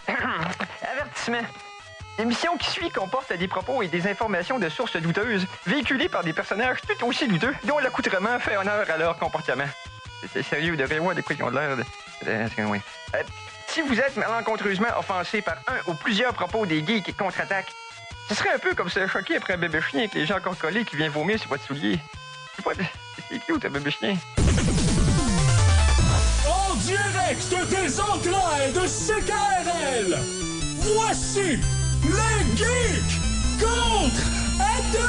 Avertissement. L'émission qui suit comporte des propos et des informations de sources douteuses, véhiculées par des personnages tout aussi douteux, dont l'accoutrement fait honneur à leur comportement. C'est sérieux, de voir de quoi ils ont l'air de... Oui. Si vous êtes malencontreusement offensé par un ou plusieurs propos des geeks qui contre-attaquent, ce serait un peu comme se choquer après un bébé chien avec les gens encore collés qui vient vomir sur votre soulier. C'est cute, un bébé chien. En direct des enclaves de CKRL, voici les geeks contre-attaque!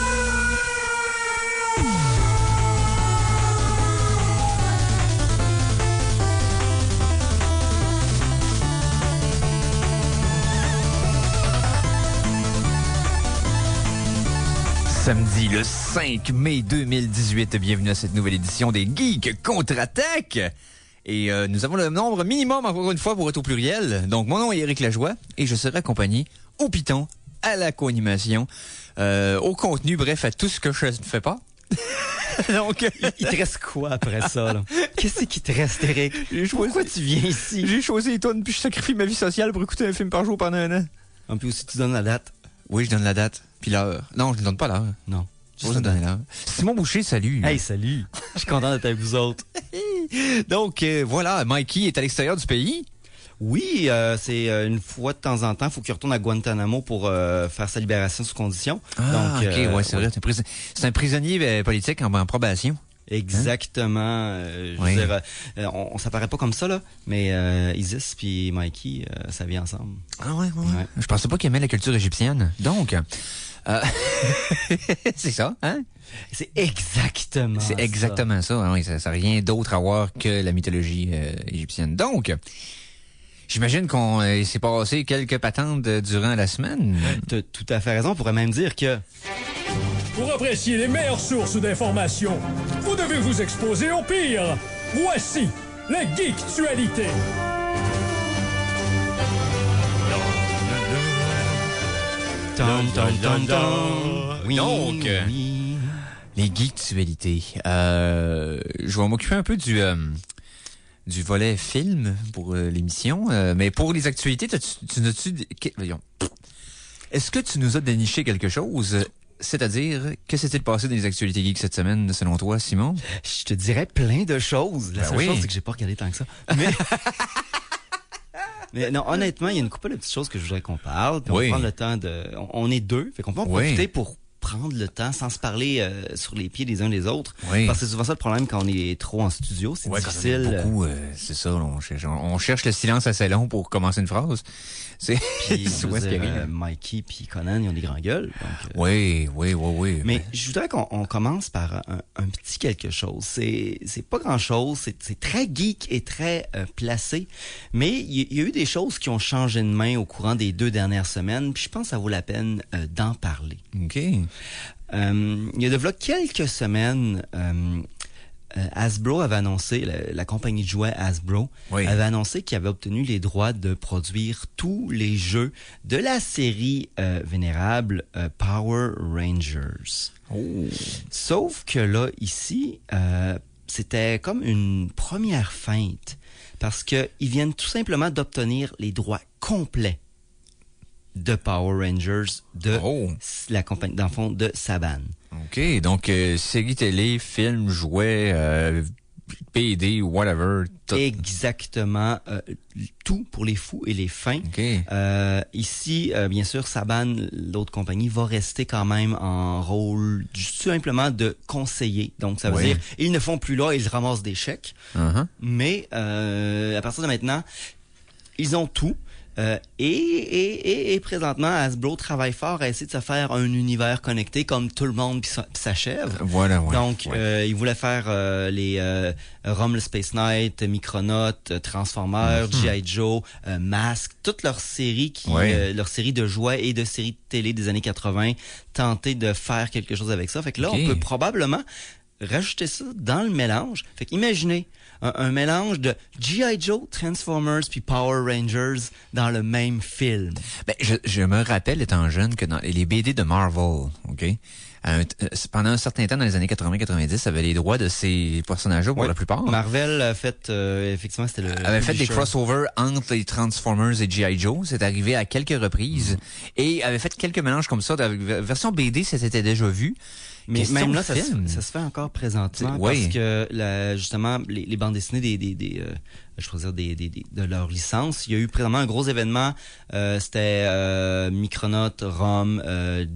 Samedi le 5 mai 2018, bienvenue à cette nouvelle édition des Geeks Contre-Attaque. Et nous avons le nombre minimum, encore une fois, pour être au pluriel. Donc, mon nom est Éric Lajoie et je serai accompagné au piton, à la co-animation, au contenu, bref, à tout ce que je ne fais pas. Donc, il te reste quoi après ça, là? Qu'est-ce qui te reste, Éric? Pourquoi tu viens ici? J'ai choisi les tonnes, puis je sacrifie ma vie sociale pour écouter un film par jour pendant 1 an. En plus, aussi, tu donnes la date. Oui, je donne la date. Puis l'heure. Non, je ne donne pas l'heure. Non. Je vais donner l'heure. Simon Boucher, salut. Hey, salut. Je suis content d'être avec vous autres. Donc, voilà, Mikey est à l'extérieur du pays. Oui, c'est une fois de temps en temps, il faut qu'il retourne à Guantanamo pour faire sa libération sous condition. Ah, donc, OK, ouais, c'est vrai. C'est un prisonnier politique en probation. Exactement. Je veux dire, on s'apparaît pas comme ça, là, mais Isis puis Mikey, ça vient ensemble. Ah ouais. Je pensais pas qu'il aimait la culture égyptienne. Donc, c'est ça, hein? C'est exactement ça. Hein? Oui, ça n'a rien d'autre à voir que la mythologie égyptienne. Donc, j'imagine qu'on s'est passé quelques patentes durant la semaine. T'as tout à fait raison. On pourrait même dire que... Pour apprécier les meilleures sources d'informations, vous devez vous exposer au pire. Voici les Geektualités. Oui. Donc, les geektualités. Je vais m'occuper un peu du volet film pour l'émission, mais pour les actualités, voyons. Est-ce que tu nous as déniché quelque chose? C'est-à-dire, que s'est-il passé dans les actualités geeks cette semaine, selon toi, Simon? Je te dirais plein de choses. La seule chose, c'est que j'ai pas regardé tant que ça. Mais non, honnêtement, il y a une couple de petites choses que je voudrais qu'on parle. Puis on va prendre le temps de... On est deux, fait qu'on peut en profiter pour prendre le temps sans se parler sur les pieds des uns des autres. Oui. Parce que c'est souvent ça le problème quand on est trop en studio, c'est difficile. Beaucoup, c'est ça, on cherche le silence assez long pour commencer une phrase. C'est Mikey puis Conan, ils ont des grands gueules. Donc, oui. Mais je voudrais qu'on commence par un petit quelque chose. C'est pas grand-chose, c'est très geek et très placé, mais il y a eu des choses qui ont changé de main au courant des 2 dernières semaines, puis je pense que ça vaut la peine d'en parler. OK. Il y a de là quelques semaines... Hasbro avait annoncé, la compagnie de jouets Hasbro avait annoncé qu'il avait obtenu les droits de produire tous les jeux de la série vénérable Power Rangers. Oh. Sauf que là, ici, c'était comme une première feinte parce que ils viennent tout simplement d'obtenir les droits complets de Power Rangers de la compagnie, dans le fond, de Saban. OK, donc série télé, film, jouets, BD, whatever. Tout. Exactement. Tout pour les fous et les fins. Okay. Ici, bien sûr, Saban, l'autre compagnie, va rester quand même en rôle tout simplement de conseiller. Donc, ça veut dire, ils ne font plus là, ils ramassent des chèques. Mais à partir de maintenant, ils ont tout. Et présentement, Hasbro travaille fort à essayer de se faire un univers connecté comme tout le monde pis sa chèvre. Voilà, Donc, ils voulaient faire les Rom le Space Knight, Micronaut, Transformers, G.I. Joe, Mask, toute leur série leur série de jouets et de séries de télé des années 80, tenter de faire quelque chose avec ça. Fait que là, on peut probablement rajouter ça dans le mélange. Fait qu'imaginez un mélange de G.I. Joe, Transformers puis Power Rangers dans le même film. Ben, je me rappelle étant jeune que dans les BD de Marvel, OK? pendant un certain temps, dans les années 80-90, avait les droits de ces personnages-là pour la plupart. Marvel a fait, effectivement, c'était le... avait fait des crossovers entre les Transformers et G.I. Joe. C'est arrivé à quelques reprises. Et avait fait quelques mélanges comme ça. Avec version BD, ça s'était déjà vu. Mais même là, ça se fait encore présentement parce que justement les bandes dessinées je pourrais dire de leur licence, il y a eu présentement un gros événement. C'était Micronaut, Rom,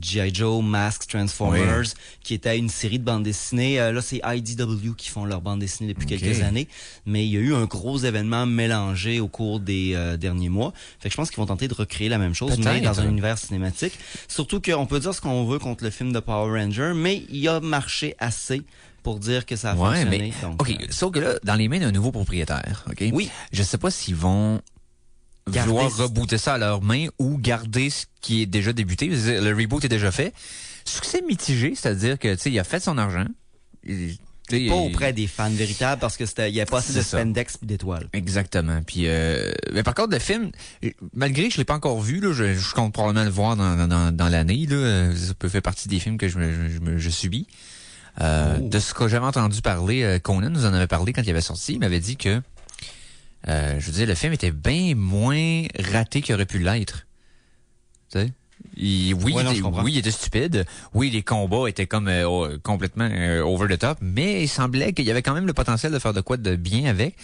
G.I. Joe, Mask, Transformers, qui était une série de bandes dessinées. Là, c'est IDW qui font leurs bandes dessinées depuis quelques années, mais il y a eu un gros événement mélangé au cours des derniers mois. Fait que je pense qu'ils vont tenter de recréer la même chose, mais dans un univers cinématique. Surtout qu'on peut dire ce qu'on veut contre le film de Power Ranger, mais il a marché assez pour dire que ça a fonctionné. Mais, donc, OK, sauf que là, dans les mains d'un nouveau propriétaire, OK? Oui. Je sais pas s'ils vont vouloir rebooter ça à leurs mains ou garder ce qui est déjà débuté. Le reboot est déjà fait. Succès mitigé, c'est-à-dire que, tu sais, il a fait son argent. Pas auprès des fans véritables parce que il y a pas assez de spandex et d'étoiles. Exactement. Puis, mais par contre, le film, malgré que je l'ai pas encore vu, là, je compte probablement le voir dans l'année. Là, ça peut faire partie des films que je subis. De ce que j'avais entendu parler, Conan nous en avait parlé quand il avait sorti. Il m'avait dit que, je veux dire, le film était bien moins raté qu'il aurait pu l'être. Tu sais? Il était stupide. Oui, les combats étaient comme complètement over the top, mais il semblait qu'il y avait quand même le potentiel de faire de quoi de bien avec.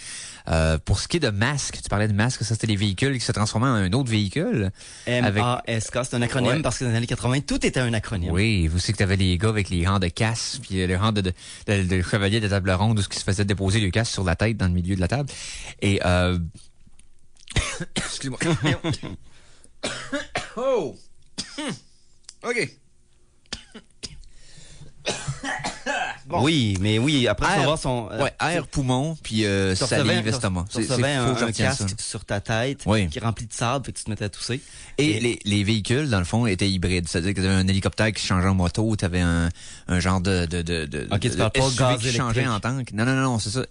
Pour ce qui est de Mask, tu parlais de Mask, ça c'était les véhicules qui se transformaient en un autre véhicule. M-A-S-K, c'est un acronyme parce que dans les années 80, tout était un acronyme. Oui, vous savez que t'avais les gars avec les rangs de casse, puis le rang de chevalier de table ronde où ce qui se faisait déposer le casse sur la tête dans le milieu de la table. Et excuse-moi. Oh! OK. Bon. Oui, mais oui, après ça va son... air, poumon, puis salive, estomac. Tu recevais un casque sur ta tête qui est rempli de sable, fait que tu te mettais à tousser. Et les véhicules, dans le fond, étaient hybrides. C'est-à-dire que tu avais un hélicoptère qui changeait en moto, tu avais un genre de OK, tu parles pas de gaz qui changeait en tank. Non, c'est ça.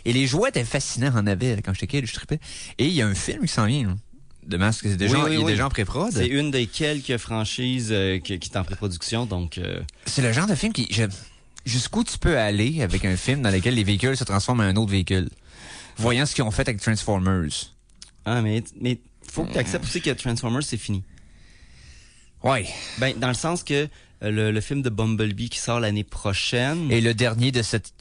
Et les jouets étaient fascinants en avait quand j'étais kid, je trippais. Et il y a un film qui s'en vient, là. De Mask, il est déjà en pré-prod. C'est une des quelques franchises qui est en pré-production, donc... C'est le genre de film jusqu'où tu peux aller avec un film dans lequel les véhicules se transforment en un autre véhicule. Voyant ce qu'ils ont fait avec Transformers. Ah, mais faut que tu acceptes aussi que Transformers, c'est fini. Ouais. Ben, dans le sens que le film de Bumblebee qui sort l'année prochaine... Et le dernier de cette...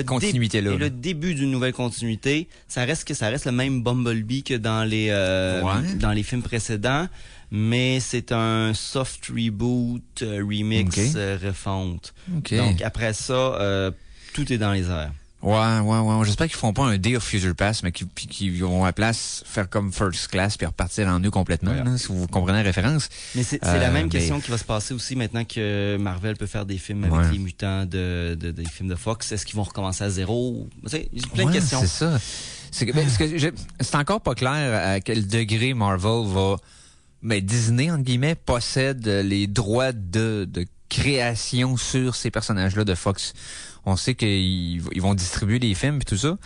continuité-là. Et le début d'une nouvelle continuité, ça reste le même Bumblebee que dans les films précédents, mais c'est un soft reboot, remix, refonte. Okay. Donc après ça, tout est dans les airs. Ouais. J'espère qu'ils font pas un Day of Future Past, mais qu'ils vont à la place faire comme First Class puis repartir en eux complètement, là, si vous comprenez la référence. Mais c'est la même question qui va se passer aussi maintenant que Marvel peut faire des films avec les mutants des films de Fox. Est-ce qu'ils vont recommencer à zéro? Il y a plein de questions. C'est ça. C'est encore pas clair à quel degré Marvel va... Mais Disney, entre guillemets, possède les droits de création sur ces personnages-là de Fox. On sait qu'ils vont distribuer des films et tout ça,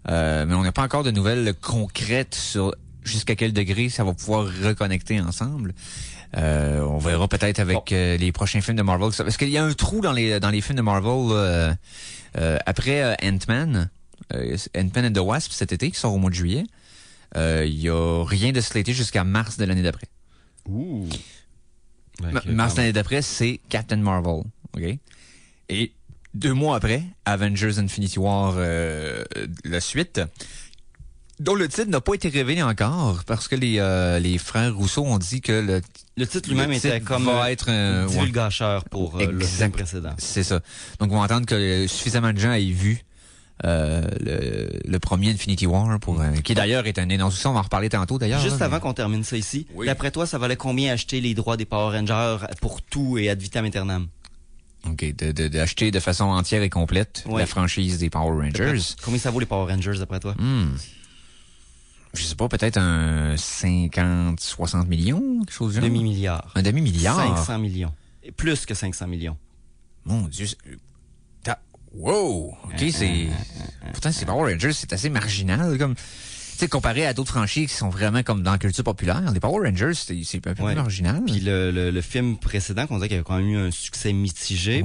mais on n'a pas encore de nouvelles concrètes sur jusqu'à quel degré ça va pouvoir reconnecter ensemble. On verra peut-être avec les prochains films de Marvel. Parce qu'il y a un trou dans les films de Marvel après Ant-Man and the Wasp cet été qui sort au mois de juillet. Il y a rien de slaté jusqu'à mars de l'année d'après. Ouh. Mars de l'année d'après, c'est Captain Marvel. OK? Et 2 mois après, Avengers Infinity War, la suite, dont le titre n'a pas été révélé encore, parce que les frères Rousseau ont dit que le titre lui-même était comme va être un divulgateur pour le film précédent. C'est ça. Donc, on va entendre que suffisamment de gens aient vu le premier Infinity War, qui d'ailleurs est un énoncé, on va en reparler tantôt d'ailleurs. Juste avant qu'on termine ça ici, d'après toi, ça valait combien acheter les droits des Power Rangers pour tout et ad vitam aeternam? OK, d'acheter de façon entière et complète la franchise des Power Rangers. Combien ça vaut les Power Rangers d'après toi? Je sais pas, peut-être un 50-60 millions, quelque chose du genre. Demi-milliard. Un demi-milliard? 500 millions. Et plus que 500 millions. Mon Dieu. Wow! OK, c'est... Pourtant, c'est Power Rangers, c'est assez marginal, comme... sais, comparé à d'autres franchises qui sont vraiment comme dans la culture populaire, les Power Rangers, c'est un peu plus original. Puis le film précédent, qu'on dirait qu'il a quand même eu un succès mitigé,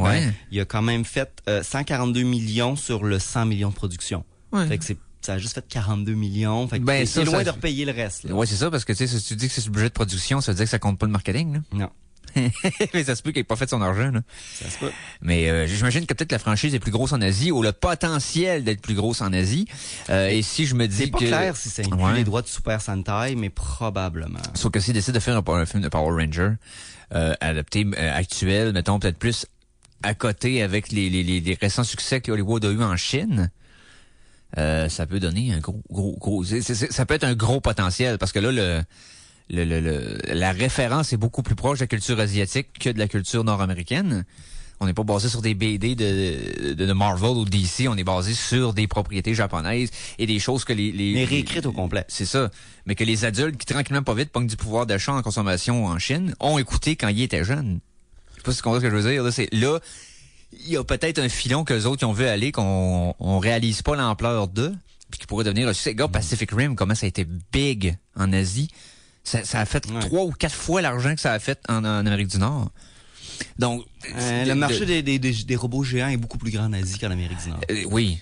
il a quand même fait 142 millions sur le 100 millions de production. Ouais. Fait que ça a juste fait 42 millions. Fait que c'est loin de repayer le reste. Oui, c'est ça, parce que tu sais, si tu dis que c'est le budget de production, ça veut dire que ça compte pas le marketing, là. Non. Mais ça se peut qu'il n'ait pas fait son argent, là. Ça se peut. Mais j'imagine que peut-être la franchise est plus grosse en Asie ou le potentiel d'être plus grosse en Asie. Et si je me dis que... C'est pas clair si ça inclut les droits de Super Sentai, mais probablement. Sauf que s'ils décident de faire un film de Power Ranger adapté actuel, mettons peut-être plus à côté avec les récents succès que Hollywood a eu en Chine, ça peut donner un gros... ça peut être un gros potentiel parce que là, la référence est beaucoup plus proche de la culture asiatique que de la culture nord-américaine. On n'est pas basé sur des BD de Marvel ou DC, on est basé sur des propriétés japonaises et des choses que mais réécrites au complet. C'est ça. Mais que les adultes qui tranquillement pas vite pognent du pouvoir d'achat en consommation en Chine ont écouté quand ils étaient jeunes. Je sais pas si tu comprends ce que je veux dire. Là, il y a peut-être un filon qu'eux autres ils ont vu aller qu'on réalise pas l'ampleur d'eux, puis qui pourrait devenir un succès. Gars, Pacific Rim, comment ça a été big en Asie. Ça a fait 3 ou 4 fois l'argent que ça a fait en Amérique du Nord. Donc, le marché des robots géants est beaucoup plus grand en Asie qu'en Amérique du Nord. Oui,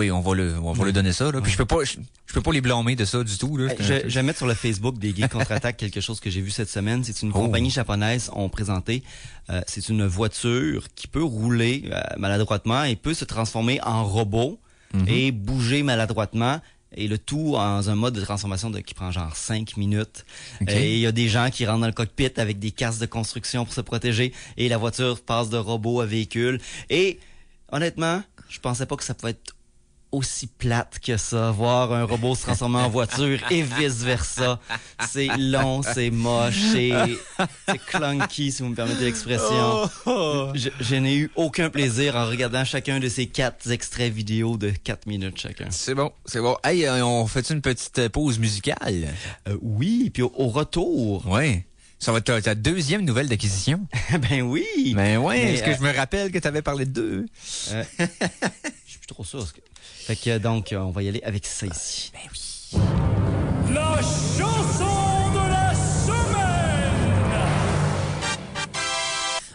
on va le donner ça. Là. Puis je peux pas les blâmer de ça du tout. Là. Je vais mettre sur le Facebook des Geeks Contre-Attaque quelque chose que j'ai vu cette semaine. C'est une compagnie japonaise ont présenté. C'est une voiture qui peut rouler maladroitement et peut se transformer en robot et bouger maladroitement. Et le tout dans un mode de transformation qui prend genre 5 minutes. Okay. Et il y a des gens qui rentrent dans le cockpit avec des casques de construction pour se protéger. Et la voiture passe de robot à véhicule. Et honnêtement, je pensais pas que ça pouvait être aussi plate que ça, voir un robot se transformer en voiture et vice-versa. C'est long, c'est moche, c'est clunky, si vous me permettez l'expression. Je n'ai eu aucun plaisir en regardant chacun de ces 4 extraits vidéo de 4 minutes chacun. C'est bon. Hey, on fait une petite pause musicale? Oui, puis au retour... Ouais. Ça va être ta deuxième nouvelle d'acquisition? Ben oui! Est-ce que je me rappelle que tu avais parlé de 2? Je suis plus trop sûr. Fait que donc, on va y aller avec ça ici. Ben oui. La chanson de la semaine!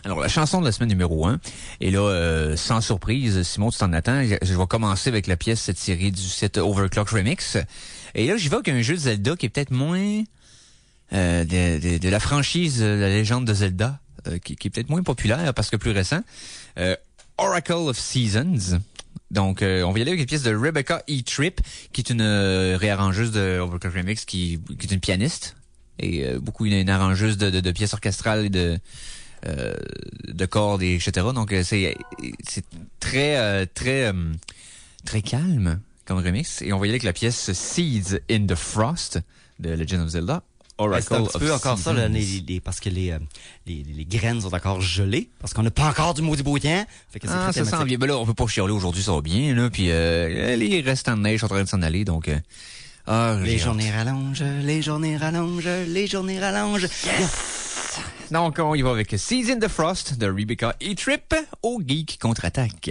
Alors, la chanson de la semaine numéro 1. Et là, sans surprise, Simon, tu t'en attends, je vais commencer avec la pièce tirée du set Overclock Remix. Et là, j'y vais avec un jeu de Zelda qui est peut-être moins... de la franchise La Légende de Zelda, qui est peut-être moins populaire parce que plus récent. Oracle of Seasons. Donc, on va y aller avec une pièce de Rebecca E. Tripp, qui est une réarrangeuse de Overclock Remix, qui est une pianiste. Et beaucoup une arrangeuse de pièces orchestrales et de cordes, et etc. Donc, c'est très calme comme remix. Et on va y aller avec la pièce Seeds in the Frost de Legend of Zelda. C'est un petit peu encore ça, là, parce que les graines sont encore gelées, parce qu'on n'a pas encore du maudit beau temps. Fait que ça sent bien. Ben là, on peut pas chialer aujourd'hui, ça va bien, là. Puis les restants de neige sont en train de s'en aller, donc... les journées rallongent, les journées rallongent, les journées rallongent. Yes! Donc, on y va avec Seas in the Frost de Rebecca E. Tripp au Geek Contre-Attaque.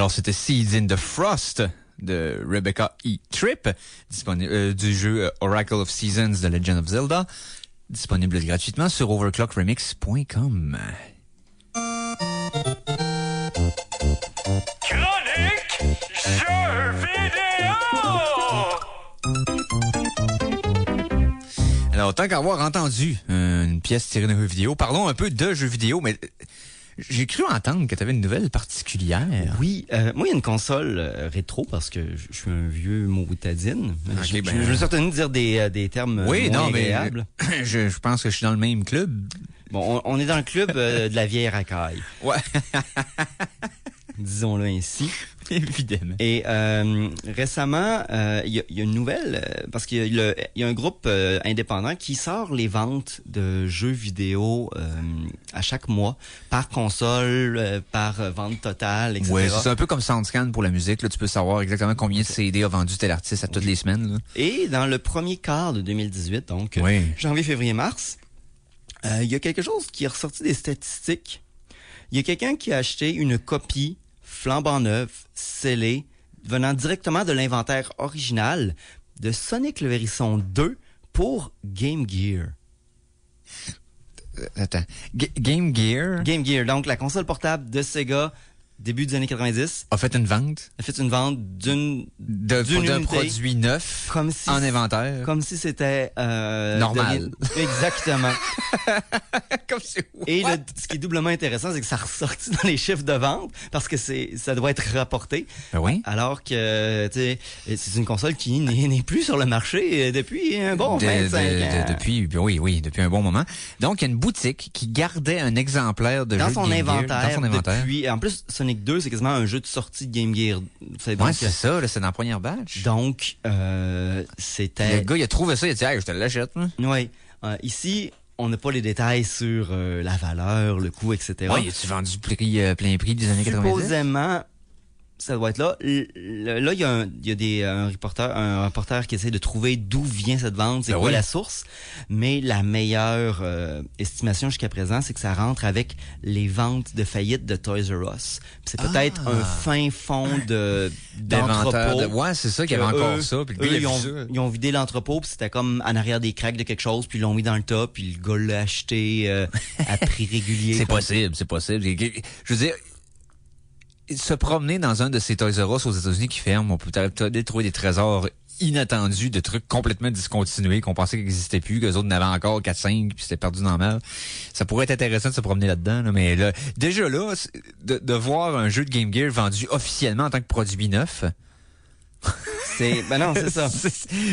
Alors, c'était Seeds in the Frost de Rebecca E. Tripp, disponible du jeu Oracle of Seasons de Legend of Zelda, disponible gratuitement sur overclockremix.com. Chronique jeux vidéo! Alors, tant qu'avoir entendu une pièce tirée d'un jeu vidéo, parlons un peu de jeux vidéo, mais j'ai cru entendre que tu avais une nouvelle particulière. Oui, moi, il y a une console rétro parce que je suis un vieux moutadine. Okay, je me suis retenu de dire des termes moins agréables. Mais je pense que je suis dans le même club. Bon, on est dans le club de la vieille racaille. Ouais. Disons-le ainsi. Évidemment. Et récemment, il y a une nouvelle, parce qu'il y a un groupe indépendant qui sort les ventes de jeux vidéo à chaque mois, par console, par vente totale, etc. Ouais, c'est un peu comme SoundScan pour la musique. Là, tu peux savoir exactement combien de CD a vendu tel artiste à toutes les semaines. Là. Et dans le premier quart de 2018, donc janvier, février, mars, il y a quelque chose qui est ressorti des statistiques. Il y a quelqu'un qui a acheté une copie flambant neuve, scellée, venant directement de l'inventaire original de Sonic le Hérisson 2 pour Game Gear. Attends. Game Gear? Game Gear, donc la console portable de Sega, début des années 90. A fait une vente? A fait une vente d'un produit neuf comme si, en inventaire. Comme si c'était... normal. Exactement. Comme c'est Et ce qui est doublement intéressant, c'est que ça ressortit dans les chiffres de vente parce que ça doit être rapporté. Ben oui. Alors que c'est une console qui n'est plus sur le marché depuis un bon 25 ans. Depuis un bon moment. Donc, il y a une boutique qui gardait un exemplaire de jeu de Game Gear dans son inventaire. Depuis, en plus, Sonic 2, c'est quasiment un jeu de sortie de Game Gear. C'est ça, là, c'est dans la première batch. Donc, c'était... Le gars, il a trouvé ça, il a dit, hey, je te l'achète. Oui. Ici, on n'a pas les détails sur la valeur, le coût, etc. Oui, as-tu vendu plein prix des années 90? Supposément, ça doit être là. Là, il y a un reporter qui essaie de trouver d'où vient cette vente, c'est quoi la source. Mais la meilleure estimation jusqu'à présent, c'est que ça rentre avec les ventes de faillite de Toys R Us. C'est peut-être un fin fond d'entrepôt. Ouais, c'est ça qu'il y avait encore ça. Puis le gars, ils ont vidé l'entrepôt, puis c'était comme en arrière des cracks de quelque chose, puis ils l'ont mis dans le tas, puis le gars l'a acheté à prix régulier. C'est possible. Je veux dire, se promener dans un de ces Toys R Us aux États-Unis qui ferment, on peut peut-être trouver des trésors inattendus, de trucs complètement discontinués qu'on pensait qu'ils n'existaient plus, qu'eux autres n'avaient encore 4-5 puis c'était perdu dans la mer. Ça pourrait être intéressant de se promener là-dedans, là, mais là, déjà là, de voir un jeu de Game Gear vendu officiellement en tant que produit neuf... c'est ça.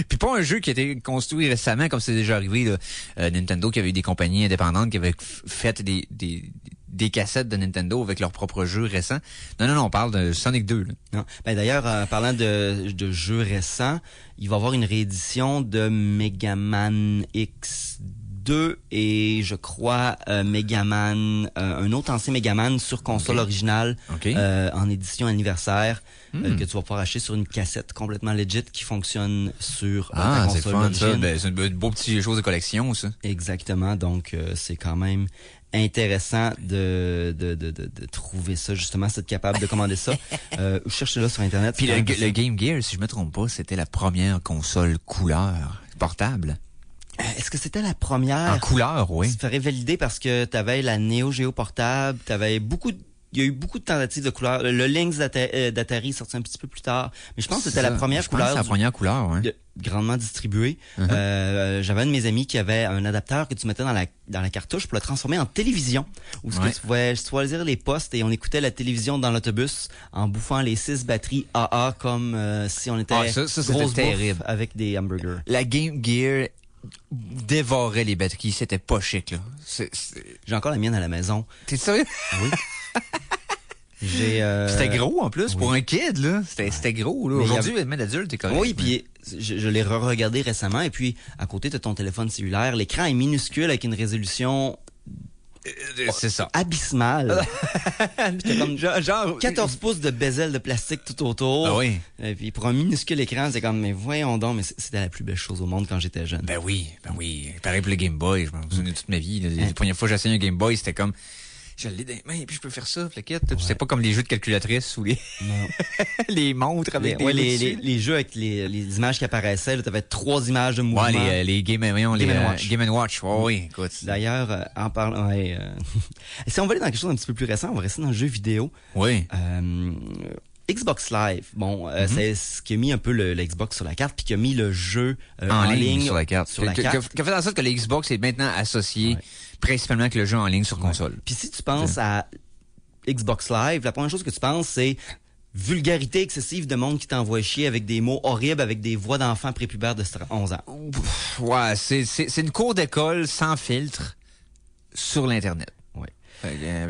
Puis pas un jeu qui a été construit récemment, comme c'est déjà arrivé, là. Nintendo qui avait eu des compagnies indépendantes qui avaient fait des cassettes de Nintendo avec leurs propres jeux récents. Non, on parle de Sonic 2. Là. Non. Ben d'ailleurs, parlant de jeux récents, il va y avoir une réédition de Mega Man X2 et je crois Mega Man, un autre ancien Mega Man sur console originale en édition anniversaire que tu vas pouvoir acheter sur une cassette complètement legit qui fonctionne sur ta console d'origine. Ça. Ben, c'est une beau petit chose de collection, ça. Exactement. Donc, c'est quand même intéressant de trouver ça, justement, si tu es capable de commander ça. Cherchez-le sur Internet. Puis le Game Gear, si je me trompe pas, c'était la première console couleur portable. Est-ce que c'était la première? En couleur, oui. Ça ferait valider parce que tu avais la Neo Geo portable, il y a eu beaucoup de tentatives de couleurs. Le Lynx d'Atari est sorti un petit peu plus tard. Mais je pense que c'était la première couleur. C'est la première couleur, oui. Grandement distribuée. J'avais un de mes amis qui avait un adapteur que tu mettais dans la cartouche pour le transformer en télévision. Où tu pouvais choisir les postes et on écoutait la télévision dans l'autobus en bouffant les 6 batteries AA comme si on était grosse terrible avec des hamburgers. La Game Gear dévorait les batteries. C'était pas chic, là. J'ai encore la mienne à la maison. T'es sérieux? Oui. C'était gros en plus pour un kid là, c'était gros là. Aujourd'hui, même d'adulte, t'es correct. Oui, puis je l'ai re-regardé récemment et puis à côté de ton téléphone cellulaire, l'écran est minuscule avec une résolution c'est ça. Abysmale. Comme genre 14 pouces de bezel de plastique tout autour. Ah oui. Et puis pour un minuscule écran, c'est comme mais voyons donc, mais c'était la plus belle chose au monde quand j'étais jeune. Ben oui. Pareil pour le Game Boy, je m'en souviens de toute ma vie. La première fois que j'ai essayé un Game Boy, c'était comme je l'ai dans les mains, puis je peux faire ça, flaquette. C'est pas comme les jeux de calculatrice ou les les montres avec les jeux avec les images qui apparaissaient, tu avais 3 images de mouvement. Ouais, les Game & Watch. Oui, écoute. D'ailleurs, en parlant... si on va aller dans quelque chose d'un petit peu plus récent, on va rester dans le jeu vidéo. Oui. Xbox Live, c'est ce qui a mis un peu le Xbox sur la carte, puis qui a mis le jeu en ligne sur la carte. Qui a fait en sorte que le Xbox est maintenant associé principalement avec le jeu en ligne sur console. Puis si tu penses à Xbox Live, la première chose que tu penses, c'est vulgarité excessive de monde qui t'envoie chier avec des mots horribles, avec des voix d'enfants prépubères de 11 ans. Ouais, c'est une cour d'école sans filtre sur l'Internet. Ouais.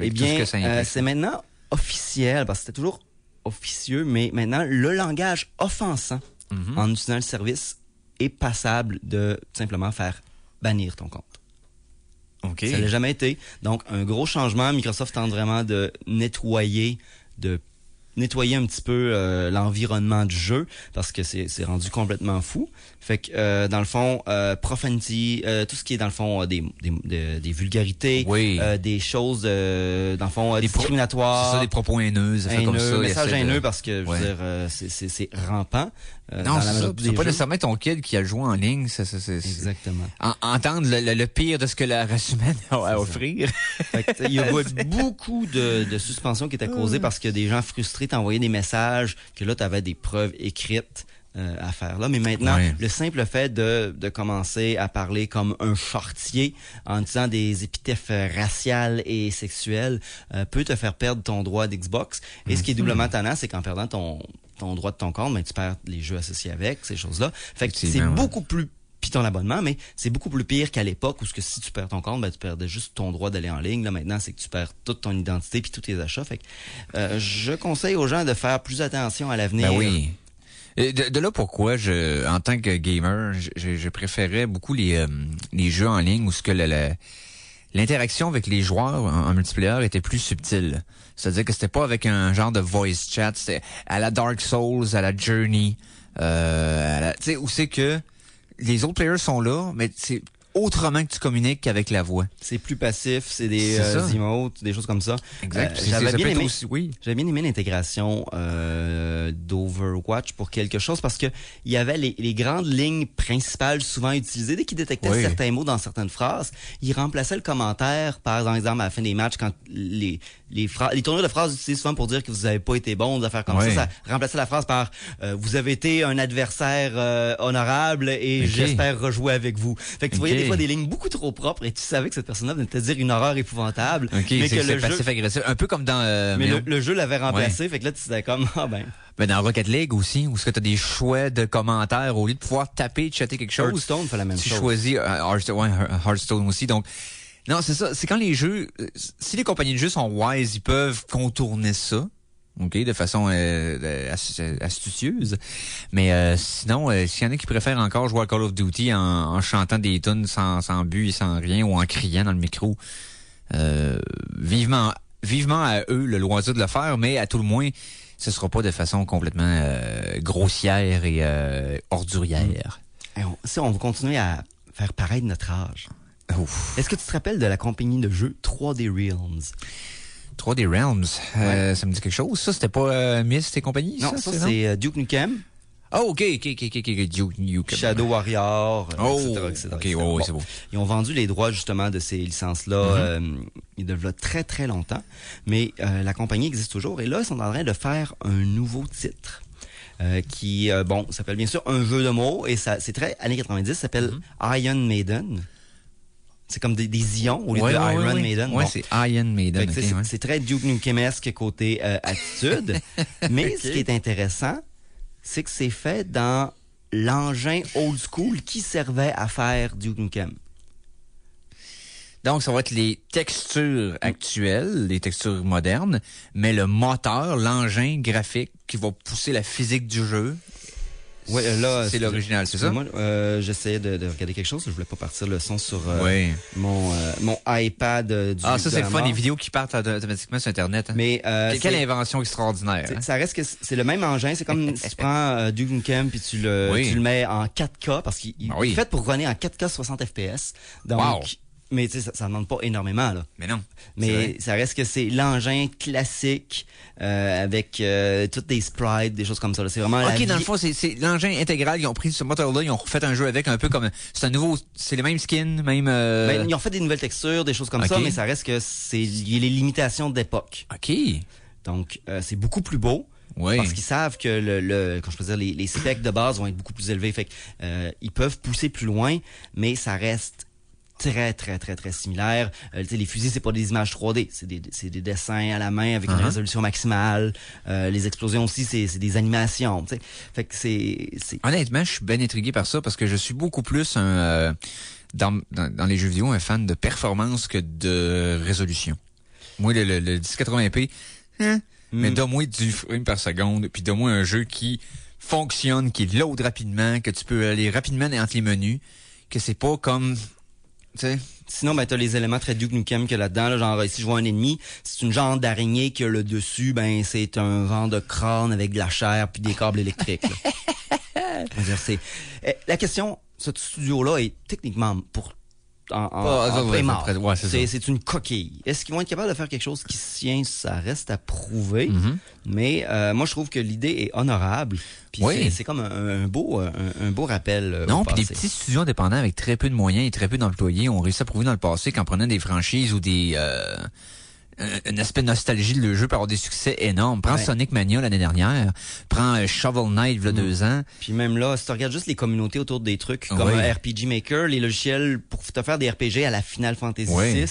Eh bien, c'est maintenant officiel, parce que c'était toujours officieux, mais maintenant, le langage offensant en utilisant le service est passable de simplement faire bannir ton compte. Okay. Ça l'a jamais été. Donc, un gros changement. Microsoft tente vraiment de nettoyer un petit peu l'environnement du jeu parce que c'est rendu complètement fou. Fait que dans le fond, profanity, tout ce qui est dans le fond des vulgarités, des choses dans le fond discriminatoires, c'est ça, des propos haineux, comme ça, messages haineux parce que je veux dire c'est rampant. Non, c'est pas nécessairement ton kid qui a joué en ligne, exactement. Entendre le pire de ce que la race humaine a à offrir. Il y a beaucoup de suspensions qui étaient causées parce que des gens frustrés t'envoyaient des messages que là tu avais des preuves écrites à faire là, mais maintenant le simple fait de commencer à parler comme un charretier en disant des épithètes raciales et sexuelles peut te faire perdre ton droit d'Xbox. Et ce qui est doublement tannant, c'est qu'en perdant ton droit de ton compte, tu perds les jeux associés avec ces choses-là. Fait que c'est beaucoup plus puis ton abonnement, mais c'est beaucoup plus pire qu'à l'époque où si tu perds ton compte, tu perdais juste ton droit d'aller en ligne. Là maintenant, c'est que tu perds toute ton identité puis tous tes achats. Fait que je conseille aux gens de faire plus attention à l'avenir. Ben oui. De là pourquoi en tant que gamer, je préférais beaucoup les jeux en ligne où ce que l'interaction avec les joueurs en multiplayer était plus subtile. C'est-à-dire que c'était pas avec un genre de voice chat, c'était à la Dark Souls, à la Journey, tu sais, où c'est que les autres players sont là, mais c'est autrement que tu communiques qu'avec la voix. C'est plus passif, c'est des emotes, des choses comme ça. Exact. J'avais bien aimé l'intégration d'Overwatch pour quelque chose parce que il y avait les grandes lignes principales souvent utilisées. Dès qu'il détectait certains mots dans certaines phrases, il remplaçait le commentaire, par exemple, à la fin des matchs, quand les tournures de phrases utilisées souvent pour dire que vous avez pas été bon, des affaires comme ça remplaçait la phrase par vous avez été un adversaire honorable et j'espère rejouer avec vous. Fait que tu voyais des fois des lignes beaucoup trop propres et tu savais que cette personne-là venait de te dire une horreur épouvantable. Mais que le jeu passif-agressif, un peu comme dans mais le jeu l'avait remplacé, fait que là tu disais comme Ben dans Rocket League aussi, où est-ce que tu as des choix de commentaires au lieu de pouvoir taper, chatter quelque chose. Hearthstone fait la même chose. Tu choisis Hearthstone aussi. Donc non, c'est ça, c'est quand les jeux, si les compagnies de jeux sont wise, ils peuvent contourner ça. OK, de façon astucieuse. Mais sinon, s'il y en a qui préfèrent encore jouer à Call of Duty en chantant des tunes sans but et sans rien ou en criant dans le micro, vivement à eux le loisir de le faire, mais à tout le moins, ce sera pas de façon complètement grossière et ordurière. Si on va continuer à faire pareil de notre âge. Ouf. Est-ce que tu te rappelles de la compagnie de jeux 3D Realms? 3D Realms, ça me dit quelque chose. Ça, c'était pas Myst et compagnie? Non, ça c'est Duke Nukem. Oh, OK, Duke Nukem. Shadow Warrior, etc. OK, c'est beau. Ils ont vendu les droits, justement, de ces licences-là il y a très, très longtemps. Mais la compagnie existe toujours. Et là, ils sont en train de faire un nouveau titre. Qui, s'appelle bien sûr un jeu de mots. Et ça, c'est très années 90, ça s'appelle Iron Maiden. C'est comme des ions au lieu de Iron Maiden. Ouais, c'est Iron Maiden. C'est très Duke Nukem-esque côté attitude. Mais ce qui est intéressant, c'est que c'est fait dans l'engin old school qui servait à faire Duke Nukem. Donc, ça va être les textures actuelles, les textures modernes, mais le moteur, l'engin graphique qui va pousser la physique du jeu. Oui, là, c'est l'original, c'est ça? Moi, j'essayais de regarder quelque chose. Je voulais pas partir le son sur mon iPad du ça, c'est le fun, les vidéos qui partent automatiquement sur Internet. Hein? Mais quelle invention extraordinaire. Hein? Ça reste que c'est le même engin. C'est comme si tu prends Duke Nukem puis tu le mets en 4K parce qu'il est fait pour runner en 4K 60 FPS. Donc, Mais tu sais, ça demande pas énormément, là. Mais non. Mais ça reste que c'est l'engin classique avec toutes des sprites, des choses comme ça. Là. C'est vraiment dans le fond, c'est l'engin intégral. Ils ont pris ce moteur-là, ils ont refait un jeu avec un peu comme... C'est un nouveau... C'est les mêmes skins, même... Ben, ils ont fait des nouvelles textures, des choses comme ça, mais ça reste que il y a les limitations d'époque. OK. Donc, c'est beaucoup plus beau. Oui. Parce qu'ils savent que quand je peux dire, les specs de base vont être beaucoup plus élevés. Fait que, ils peuvent pousser plus loin, mais ça reste très, très, très, très similaire. Les fusils, c'est pas des images 3D. C'est des dessins à la main avec une résolution maximale. Les explosions aussi, c'est des animations. T'sais. Fait que c'est... Honnêtement, je suis bien intrigué par ça parce que je suis beaucoup plus dans les jeux vidéo un fan de performance que de résolution. Moi, le 1080p, mais donne-moi du frame par seconde, puis donne-moi un jeu qui fonctionne, qui load rapidement, que tu peux aller rapidement entre les menus, que c'est pas comme... T'sais. Sinon, ben, t'as les éléments très Duke Nukem que là-dedans, là, genre, si je vois un ennemi, c'est une genre d'araignée qui a le dessus, ben, c'est un vent de crâne avec de la chair puis des câbles électriques, là. Je veux dire, c'est... La question, ce studio-là est techniquement c'est une coquille. Est-ce qu'ils vont être capables de faire quelque chose qui se tient? Ça reste à prouver. Mais moi, je trouve que l'idée est honorable. Puis c'est comme un beau rappel. Non, puis des petits studios indépendants avec très peu de moyens et très peu d'employés ont réussi à prouver dans le passé qu'en prenant des franchises ou des... un aspect de nostalgie de le jeu peut avoir des succès énormes. Prends Sonic Mania l'année dernière, prends Shovel Knight il y a 2 ans. Puis même là, si tu regardes juste les communautés autour des trucs comme RPG Maker, les logiciels pour te faire des RPG à la Final Fantasy VI,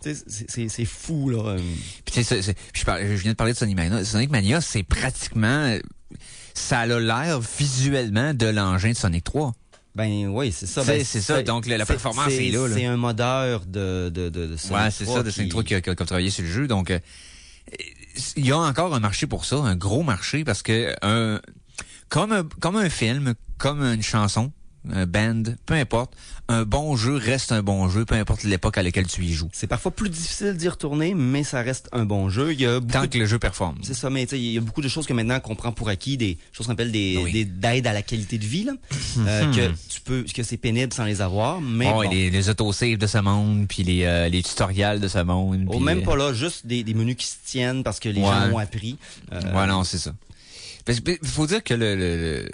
c'est fou là. Puis je viens de parler de Sonic Mania. Sonic Mania, c'est pratiquement... Ça a l'air visuellement de l'engin de Sonic 3. Ben oui, c'est ça. C'est ça, donc la performance est là. C'est un modeur de Sonic 3. Ouais, c'est ça, de Sonic 3 qui a travaillé sur le jeu. Donc, il y a encore un marché pour ça, un gros marché, parce que comme un film, comme une chanson, un band, peu importe, un bon jeu reste un bon jeu, peu importe l'époque à laquelle tu y joues. C'est parfois plus difficile d'y retourner, mais ça reste un bon jeu. Il y a tant que le jeu performe. C'est ça, mais il y a beaucoup de choses que maintenant qu'on prend pour acquis, des choses qu'on appelle d'aides à la qualité de vie, là, que c'est pénible sans les avoir. Mais les autosaves de ce monde, puis les tutoriels de ce monde. Même pas là, juste des menus qui se tiennent parce que les gens ont appris. Non, c'est ça. Il faut dire que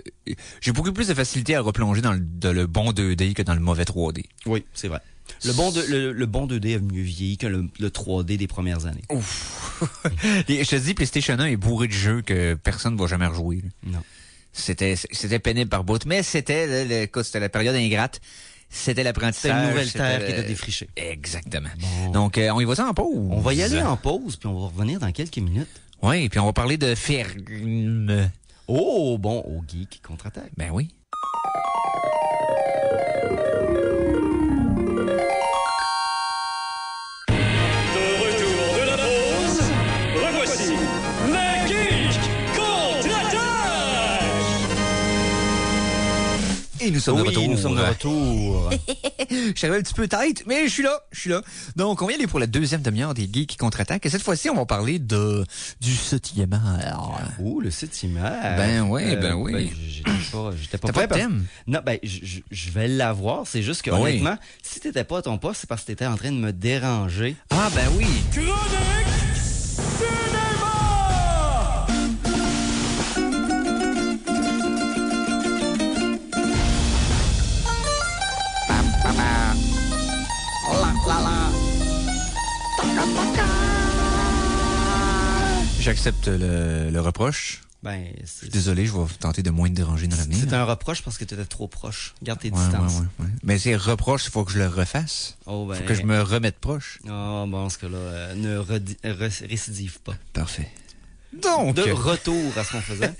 j'ai beaucoup plus de facilité à replonger dans le bon 2D que dans le mauvais 3D. Oui, c'est vrai. Le bon 2D a mieux vieilli que le 3D des premières années. Ouf. Je te dis, PlayStation 1 est bourré de jeux que personne ne va jamais rejouer. Non. C'était pénible par bout, mais c'était la période ingrate. C'était l'apprentissage. C'était une nouvelle terre qui était défrichée. Exactement. Bon. Donc, on y va ça en pause. On va y aller en pause, puis on va revenir dans quelques minutes. Oui, puis on va parler de film. Oh, bon, au Geek Contre-Attaque. Ben oui. De retour de la pause, revoici les Geeks Contre-Attaque! Et nous sommes de retour. Nous sommes de retour. Je suis arrivé un petit peu tête, mais je suis là. Donc, on vient aller pour la deuxième demi-heure des Geeks Contre-Attaque. Et cette fois-ci, on va parler du 7e art. Oh, le 7e art. Ben oui. J'étais pas T'as prêt. pas de thème? Non, je vais l'avoir. C'est juste que, honnêtement, si t'étais pas à ton poste, c'est parce que t'étais en train de me déranger. Ah, ben oui. Chronique Cinéma! J'accepte le reproche. Ben, Je suis désolé, je vais tenter de moins te déranger dans l'avenir. C'est un reproche parce que tu étais trop proche. Garde tes distances. Ouais. Mais c'est reproche, il faut que je le refasse. Oh, ben... faut que je me remette proche. Oh, bon, ce cas-là, ne récidive pas. Parfait. Donc, de retour à ce qu'on faisait.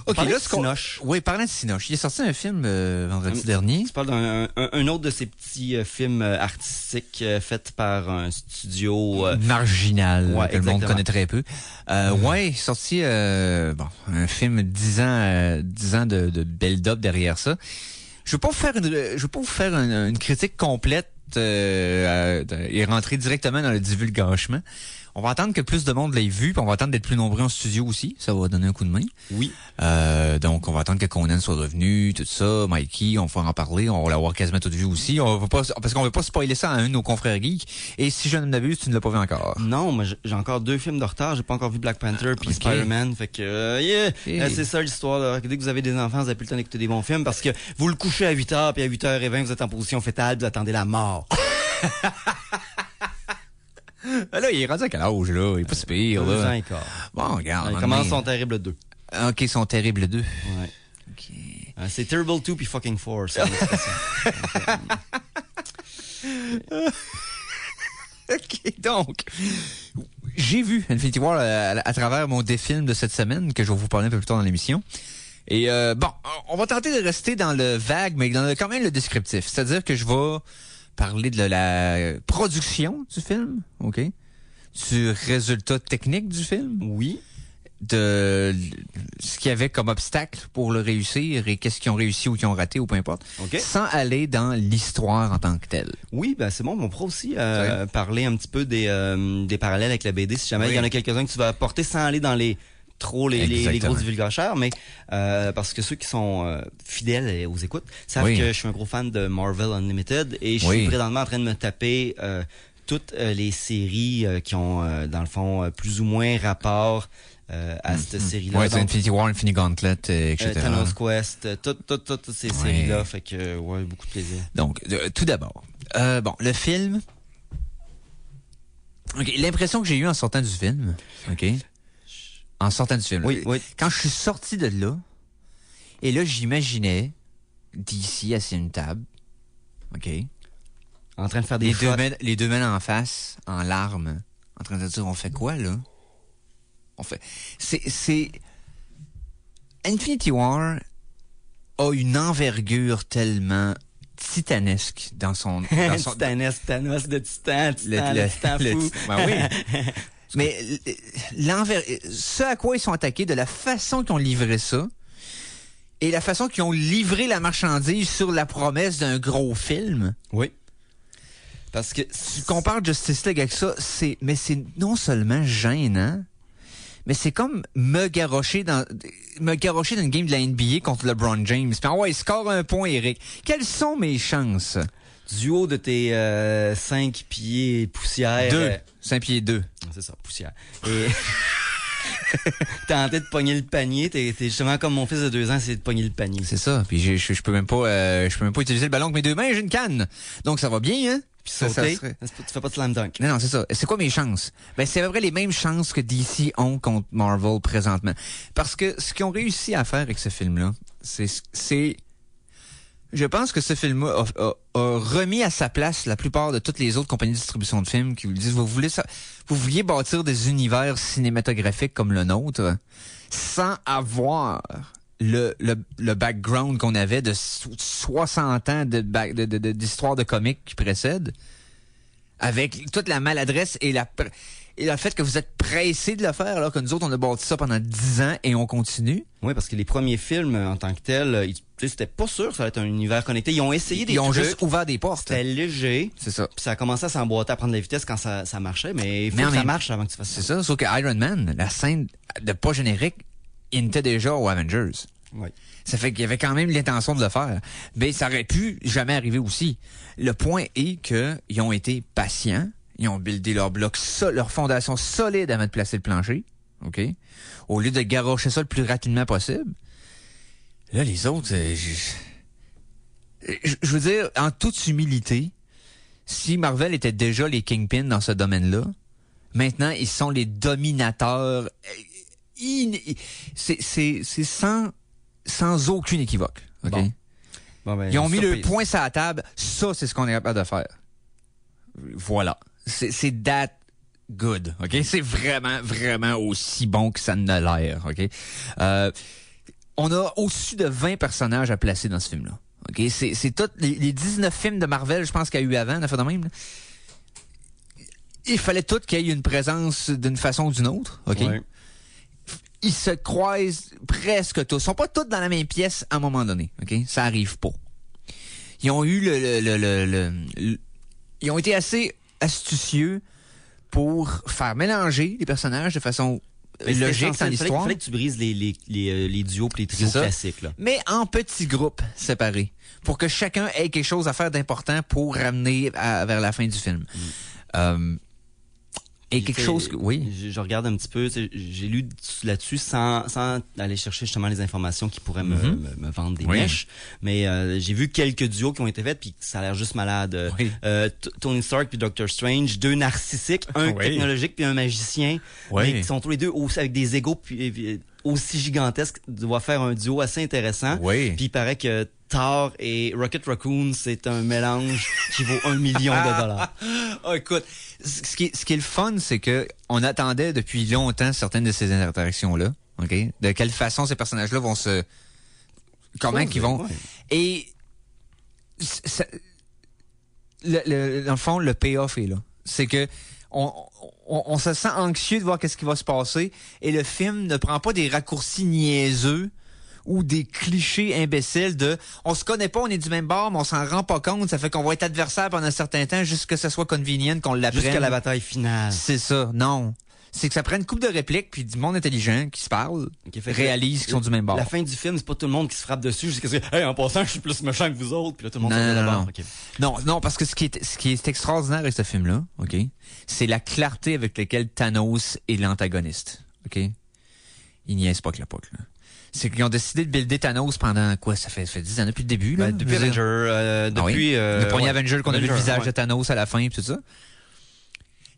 OK, là, Sinoche. Oui, parlant de Sinoche. Il est sorti un film vendredi dernier. Tu parles d'un autre de ces petits films artistiques faits par un studio marginal que le monde connaît très peu. Sorti un film 10 ans de build-up derrière ça. Je veux pas vous faire une critique complète et rentrer directement dans le divulgachement. On va attendre que plus de monde l'ait vu, puis on va attendre d'être plus nombreux en studio aussi. Ça va donner un coup de main. Oui. Donc, on va attendre que Conan soit revenu, tout ça. Mikey, on va en parler. On va l'avoir quasiment tout vu aussi. Parce qu'on veut pas spoiler ça à un de nos confrères geeks. Et si je ne m'abuse, tu ne l'as pas vu encore. Non, moi, j'ai encore 2 films de retard. J'ai pas encore vu Black Panther puis Spider-Man. Fait que, c'est ça l'histoire. Là. Dès que vous avez des enfants, vous avez plus le temps d'écouter des bons films parce que vous le couchez à 8h, puis à 8h20, vous êtes en position fétale, vous attendez la mort. Là, il est rendu à quel âge, là? Il est pas si pire, là. 2 ans et quart. Bon, regarde. Il commence son terrible 2. OK, son terrible 2. Ouais. OK. C'est Terrible 2 puis Fucking 4, ça. OK, donc, j'ai vu Infinity War à travers mon défilm de cette semaine, que je vais vous parler un peu plus tard dans l'émission. Et bon, on va tenter de rester dans le vague, mais dans quand même le descriptif. C'est-à-dire que je vais parler de la production du film, OK? Du résultat technique du film. Oui. De ce qu'il y avait comme obstacle pour le réussir et qu'est-ce qu'ils ont réussi ou qu'ils ont raté ou peu importe. Okay. Sans aller dans l'histoire en tant que telle. Oui, ben c'est bon. On pourra aussi parler un petit peu des parallèles avec la BD si jamais il y en a quelques-uns que tu vas apporter sans aller dans les gros divulgateurs, mais parce que ceux qui sont fidèles aux écoutes savent que je suis un gros fan de Marvel Unlimited et je suis présentement en train de me taper toutes les séries qui ont dans le fond plus ou moins rapport à cette série-là. Ouais, c'est Infinity War, Infinity Gauntlet, etc. Thanos Quest, toutes ces séries-là, fait que beaucoup de plaisir. Donc, tout d'abord, bon, le film. Ok, l'impression que j'ai eue en sortant du film, ok. En sortant du film. Oui. Quand je suis sorti de là, et là, j'imaginais DC assis à une table, OK? En train de faire des les deux mains en face, en larmes, en train de dire, on fait quoi, là? On fait... C'est... Infinity War a une envergure tellement titanesque dans son... Titanesque, Thanos de Titan, le Titan fou. Ben oui. Mais ce à quoi ils sont attaqués, de la façon qu'ils ont livré ça, et la façon qu'ils ont livré la marchandise sur la promesse d'un gros film. Oui. Parce que tu compares Justice League avec ça, c'est non seulement gênant, mais c'est comme me garrocher dans une game de la NBA contre LeBron James. Puis score un point, Eric. Quelles sont mes chances? Du haut de tes 5 pieds poussière. 5 pieds 2. C'est ça, poussière. Et t'as tenté de pogner le panier. T'es justement comme mon fils de 2 ans, c'est de pogner le panier. C'est ça. Puis je peux même pas utiliser le ballon avec mes 2 mains, j'ai une canne. Donc ça va bien, hein? Puis sauter, tu fais pas de slam dunk. Non, c'est ça. C'est quoi mes chances? Ben, c'est à peu près les mêmes chances que DC ont contre Marvel présentement. Parce que ce qu'ils ont réussi à faire avec ce film-là, c'est je pense que ce film a remis à sa place la plupart de toutes les autres compagnies de distribution de films qui vous disent, vous vouliez bâtir des univers cinématographiques comme le nôtre sans avoir le background qu'on avait de 60 ans d'histoire de comics qui précèdent, avec toute la maladresse et le fait que vous êtes pressé de le faire, alors que nous autres, on a bâti ça pendant 10 ans et on continue. Oui, parce que les premiers films, en tant que tels, c'était pas sûr que ça allait être un univers connecté. Ils ont essayé des trucs. Ils ont juste ouvert des portes. C'était léger. C'est ça. Puis ça a commencé à s'emboîter, à prendre de la vitesse quand ça marchait, mais il faut que ça marche avant que tu fasses ça. C'est ça, sauf que Iron Man, la scène de pas générique, il était déjà aux Avengers. Oui. Ça fait qu'il y avait quand même l'intention de le faire. Mais ça aurait pu jamais arriver aussi. Le point est que ils ont été patients. Ils ont buildé leur bloc, leur fondation solide avant de placer le plancher. OK? Au lieu de garrocher ça le plus rapidement possible. Là, les autres, je veux dire, en toute humilité, si Marvel était déjà les kingpins dans ce domaine-là, maintenant, ils sont les dominateurs. C'est sans aucune équivoque. OK? Bon, ben, ils ont mis le point sur la table. Ça, c'est ce qu'on est capable de faire. Voilà. C'est that good, OK? C'est vraiment, vraiment aussi bon que ça ne l'air, OK? On a au-dessus de 20 personnages à placer dans ce film-là, OK? C'est tous les 19 films de Marvel, je pense qu'il y a eu avant, de même. Là. Il fallait tout qu'il y ait une présence d'une façon ou d'une autre, OK? Ouais. Ils se croisent presque tous. Ils sont pas tous dans la même pièce à un moment donné, OK? Ça arrive pas. Ils ont eu ils ont été assez astucieux pour faire mélanger les personnages de façon logique dans l'histoire. Il fallait que tu brises les duos et les trios classiques. Là. Mais en petits groupes séparés, pour que chacun ait quelque chose à faire d'important pour ramener vers la fin du film. Et quelque chose que, oui. Je regarde un petit peu, j'ai lu là-dessus sans aller chercher justement les informations qui pourraient me vendre des mèches. Mais j'ai vu quelques duos qui ont été faits puis ça a l'air juste malade. Oui. Tony Stark puis Doctor Strange, deux narcissiques, un technologique puis un magicien, mais qui sont tous les deux avec des égos puis aussi gigantesques, doivent faire un duo assez intéressant. Oui. Puis il paraît que Thor et Rocket Raccoon, c'est un mélange qui vaut $1 million. Oh, écoute, ce qui est le fun, c'est que on attendait depuis longtemps certaines de ces interactions-là. OK? De quelle façon ces personnages-là vont se... Comment qu'ils vont... Ouais. Et... dans le fond, le payoff est là. C'est que on se sent anxieux de voir qu'est-ce qui va se passer et le film ne prend pas des raccourcis niaiseux ou des clichés imbéciles de on se connaît pas, on est du même bord, mais on s'en rend pas compte, ça fait qu'on va être adversaire pendant un certain temps jusqu'à ce que ça soit convenient, qu'on l'apprenne. Jusqu'à la bataille finale. C'est ça, non. C'est que ça prend une couple de répliques puis du monde intelligent qui se parle, réalise qu'ils sont du même bord. La fin du film, c'est pas tout le monde qui se frappe dessus jusqu'à ce que hey, en passant, je suis plus méchant que vous autres, puis là tout le monde se met d'abord. Okay. Non, parce que ce qui est extraordinaire avec ce film-là, OK, c'est la clarté avec laquelle Thanos est l'antagoniste. OK? Il niaise pas que la poque, là. C'est qu'ils ont décidé de builder Thanos pendant quoi? Ça fait 10 ans depuis le début, là? Depuis Avenger, depuis... le premier Avenger qu'on a vu le visage de Thanos à la fin et tout ça.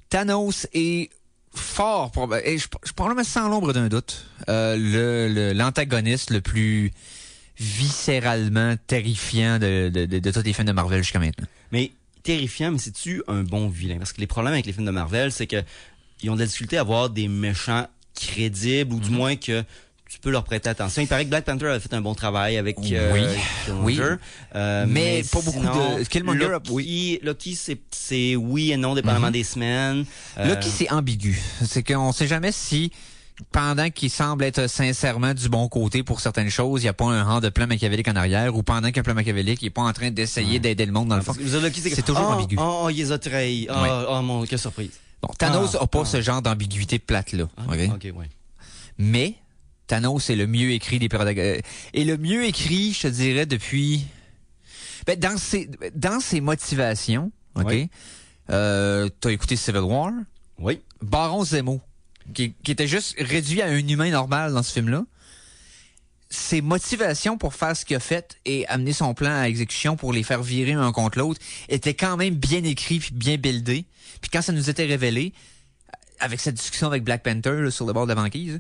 Thanos est fort, et je probablement sans l'ombre d'un doute, l'antagoniste le plus viscéralement terrifiant de tous les films de Marvel jusqu'à maintenant. Mais terrifiant, mais c'est-tu un bon vilain? Parce que les problèmes avec les films de Marvel, c'est que ils ont de la difficulté à avoir des méchants crédibles, ou du moins que tu peux leur prêter attention. Il paraît que Black Panther a fait un bon travail avec Killmonger. Mais pas beaucoup de... Killmonger, Loki, c'est oui et non, dépendamment des semaines. Loki, c'est ambigu. C'est qu'on sait jamais si, pendant qu'il semble être sincèrement du bon côté pour certaines choses, il n'y a pas un rang de plan machiavélique en arrière, ou pendant qu'un plan machiavélique, il n'est pas en train d'essayer d'aider le monde dans le fond. Loki, c'est toujours ambigu. Il les a trahis. Mon, quelle surprise. Bon, Thanos n'a pas ce genre d'ambiguïté plate-là. Mais... Thanos est le mieux écrit des protagonistes. Et le mieux écrit, je te dirais, depuis... dans ses motivations, OK? T'as écouté Civil War? Oui. Baron Zemo, qui était juste réduit à un humain normal dans ce film-là. Ses motivations pour faire ce qu'il a fait et amener son plan à exécution pour les faire virer un contre l'autre étaient quand même bien écrits puis bien buildés. Puis quand ça nous était révélé, avec cette discussion avec Black Panther là, sur le bord de la banquise...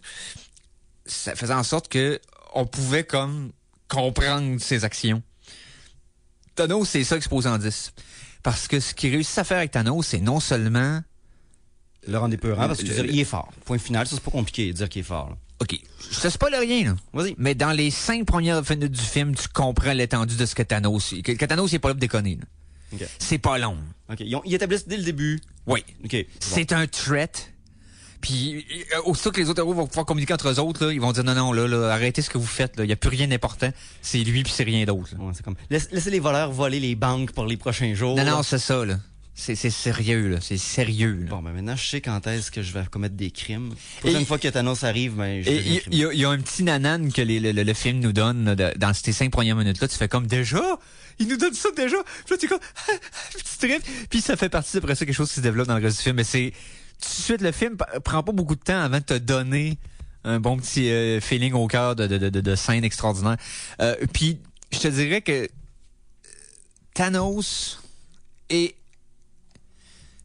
ça faisait en sorte que on pouvait comme comprendre ses actions. Thanos, c'est ça exposé en 10. Parce que ce qu'il réussit à faire avec Thanos, c'est non seulement... Le rendre épeurant, parce que tu veux dire, il est fort. Point final, ça c'est pas compliqué de dire qu'il est fort. Là. OK. Je te spoil rien, là. Vas-y. Mais dans les 5 premières minutes du film, tu comprends l'étendue de ce que Thanos... Que Thanos, il est pas là pour déconner, là. Okay. C'est pas long. OK. Ils établissent dès le début. Oui. OK. C'est un threat... Puis, aussitôt que les autres héros vont pouvoir communiquer entre eux autres, là, ils vont dire non, là, arrêtez ce que vous faites, là. Il n'y a plus rien d'important. C'est lui puis c'est rien d'autre. Ouais, c'est comme laissez les voleurs voler les banques pour les prochains jours. Non, c'est ça, là. C'est sérieux, là. C'est sérieux, là. Bon, ben maintenant, je sais quand est-ce que je vais commettre des crimes. Une fois que Thanos arrive, ben, je vais il y a un petit nanan que le film nous donne, là, dans ces 5 premières minutes-là. Tu fais comme déjà? Il nous donne ça déjà? Puis là, tu es comme, petit trip. Puis ça fait partie, après ça, quelque chose qui se développe dans le reste du film. Mais c'est, tout de suite, le film prend pas beaucoup de temps avant de te donner un bon petit feeling au cœur de scène extraordinaire. Puis, je te dirais que Thanos est,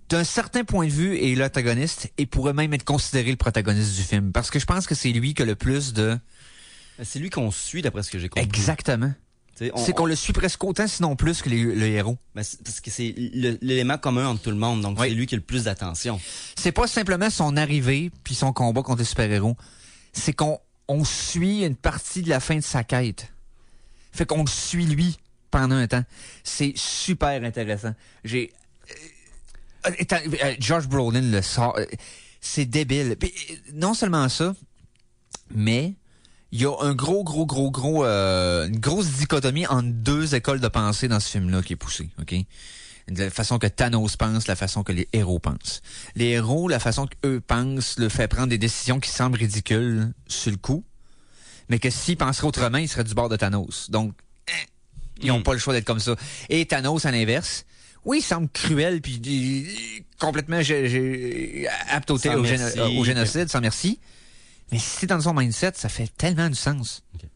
d'un certain point de vue, est l'antagoniste et pourrait même être considéré le protagoniste du film. Parce que je pense que c'est lui qui a le plus de... C'est lui qu'on suit, d'après ce que j'ai compris. Exactement. C'est qu'on le suit presque autant, sinon plus que le héros. Parce que c'est l'élément commun entre tout le monde, donc c'est lui qui a le plus d'attention. C'est pas simplement son arrivée puis son combat contre les super-héros. C'est qu'on suit une partie de la fin de sa quête. Fait qu'on le suit lui pendant un temps. C'est super intéressant. Josh Brolin le sort. C'est débile. Puis, non seulement ça, mais... il y a une grosse dichotomie entre deux écoles de pensée dans ce film-là qui est poussée, OK? La façon que Thanos pense, la façon que les héros pensent. Les héros, la façon qu'eux pensent, le fait prendre des décisions qui semblent ridicules sur le coup, mais que s'ils penseraient autrement, ils seraient du bord de Thanos. Donc, ils n'ont pas le choix d'être comme ça. Et Thanos, à l'inverse, oui, il semble cruel, puis complètement apte au génocide, sans merci. Mais si c'est dans son mindset, ça fait tellement du sens. Okay.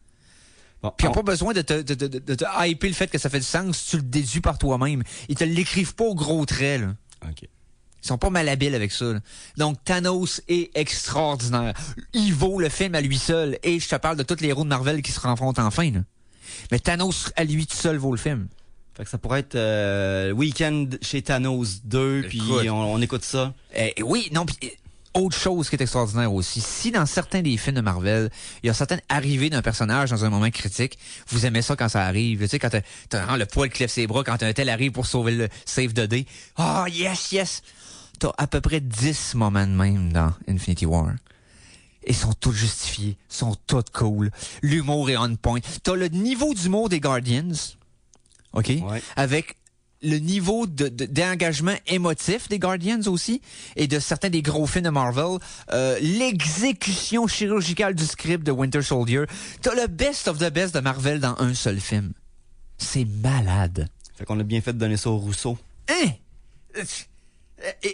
Bon, puis ils n'ont pas besoin de te hyper le fait que ça fait du sens, tu le déduis par toi-même. Ils te l'écrivent pas au gros trait, là. Okay. Ils sont pas malhabiles avec ça, là. Donc, Thanos est extraordinaire. Il vaut le film à lui seul. Et je te parle de tous les héros de Marvel qui se rencontrent enfin, là. Mais Thanos, à lui tout seul, vaut le film. Fait que ça pourrait être Week-end chez Thanos 2, puis on écoute ça. Oui, non, puis autre chose qui est extraordinaire aussi, si dans certains des films de Marvel, il y a certaines arrivées d'un personnage dans un moment critique, vous aimez ça quand ça arrive. Tu sais, quand t'as le poil qui lève ses bras, quand un tel arrive pour sauver le save the day. Ah, yes! T'as à peu près 10 moments de même dans Infinity War. Ils sont tous justifiés, sont tous cool. L'humour est on point. T'as le niveau d'humour des Guardians, OK? Ouais. Avec le niveau d'engagement émotif des Guardians aussi, et de certains des gros films de Marvel, l'exécution chirurgicale du script de Winter Soldier. T'as le best of the best de Marvel dans un seul film. C'est malade. Fait qu'on a bien fait de donner ça au Rousseau. Hein?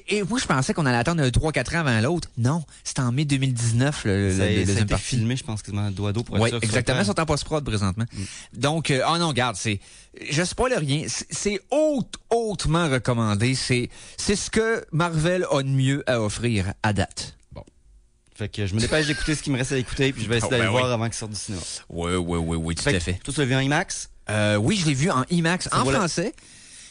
Et moi, je pensais qu'on allait attendre 3-4 ans avant l'autre. Non, c'est en mai 2019, le deuxième partie. Filmé, je pense, quasiment doigt d'eau pour être sûr. Oui, exactement, ils sont en post-prod présentement. Donc, non, regarde, je spoil rien, c'est hautement recommandé. C'est ce que Marvel a de mieux à offrir à date. Bon. Fait que je me dépêche d'écouter ce qui me reste à écouter, puis je vais essayer d'aller voir avant qu'il sorte du cinéma. Oui, tout à fait. Toi, tu l'as vu en IMAX? Oui, je l'ai vu en IMAX, en français.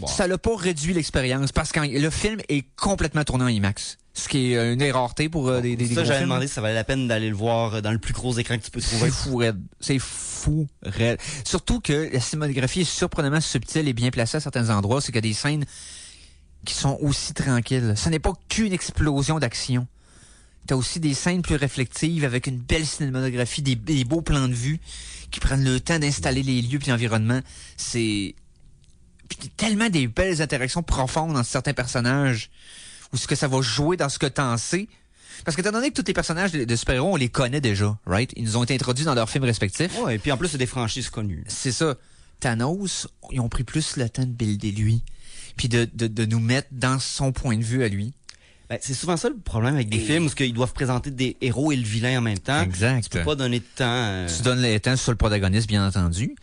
Bon. Ça l'a pas réduit l'expérience parce que le film est complètement tourné en IMAX. Ce qui est une rareté pour des gros films. J'avais demandé si ça valait la peine d'aller le voir dans le plus gros écran que tu peux trouver. C'est fou raide. Surtout que la cinématographie est surprenamment subtile et bien placée à certains endroits. C'est qu'il y a des scènes qui sont aussi tranquilles. Ce n'est pas qu'une explosion d'action. T'as aussi des scènes plus réflexives avec une belle cinématographie, des beaux plans de vue qui prennent le temps d'installer les lieux puis l'environnement. Puis tellement des belles interactions profondes dans certains personnages, ou ce que ça va jouer dans ce que t'en sais. Parce que étant donné que tous les personnages de super-héros, on les connaît déjà, right? Ils nous ont été introduits dans leurs films respectifs. Ouais, et puis en plus, c'est des franchises connues. C'est ça. Thanos, ils ont pris plus le temps de builder lui, puis de nous mettre dans son point de vue à lui. Ben, c'est souvent ça le problème avec des films où ils doivent présenter des héros et le vilain en même temps. Exact. Tu peux pas donner de temps. Tu donnes le temps sur le protagoniste, bien entendu.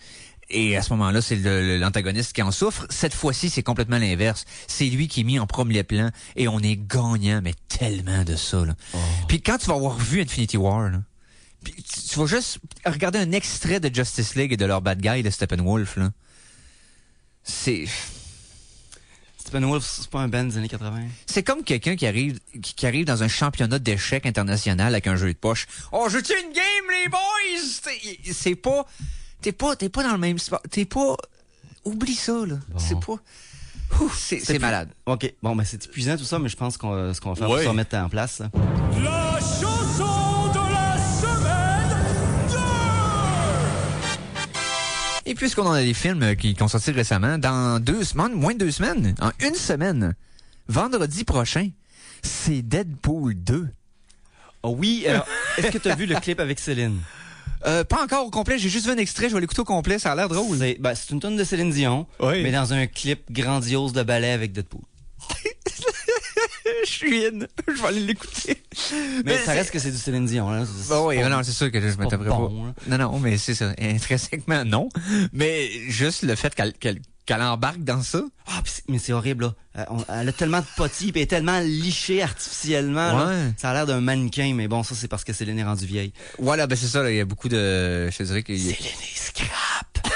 Et à ce moment-là, c'est l'antagoniste qui en souffre. Cette fois-ci, c'est complètement l'inverse. C'est lui qui est mis en premier plan et on est gagnant, mais tellement de ça. Là. Oh. Puis quand tu vas avoir vu Infinity War, là, puis tu vas juste regarder un extrait de Justice League et de leur bad guy de Steppenwolf. Là. Steppenwolf, c'est pas un band des années 80. C'est comme quelqu'un qui arrive dans un championnat d'échecs international avec un jeu de poche. Oh, je tiens une game, les boys! C'est pas... T'es pas dans le même sport. Oublie ça, là. Bon. C'est pas... C'est malade. OK. Bon, ben, c'est épuisant tout ça, mais je pense ce qu'on va faire pour se remettre en place, là. La chanson de la semaine 2! Et puisqu'on en a des films qui ont sorti récemment, dans moins de 2 semaines, en 1 semaine, vendredi prochain, c'est Deadpool 2. Oh oui, alors, est-ce que tu as vu le clip avec Céline? Pas encore au complet, j'ai juste vu un extrait, je vais l'écouter au complet, ça a l'air drôle. C'est une tonne de Céline Dion, oui. Mais dans un clip grandiose de ballet avec Deadpool. Je suis in, je vais aller l'écouter. Mais ça reste que c'est du Céline Dion. Là. Oui, non, c'est sûr que je m'attendrais pas. Non, mais c'est ça, intrinsèquement non. Mais juste le fait qu'elle embarque dans ça. Ah, mais c'est horrible, là. Elle a tellement de potis, puis elle est tellement lichée artificiellement. Ouais. Là. Ça a l'air d'un mannequin, mais bon, ça, c'est parce que Céline est rendue vieille. Voilà, ben c'est ça, il y a beaucoup de... Je te dirais que... Céline est scrap!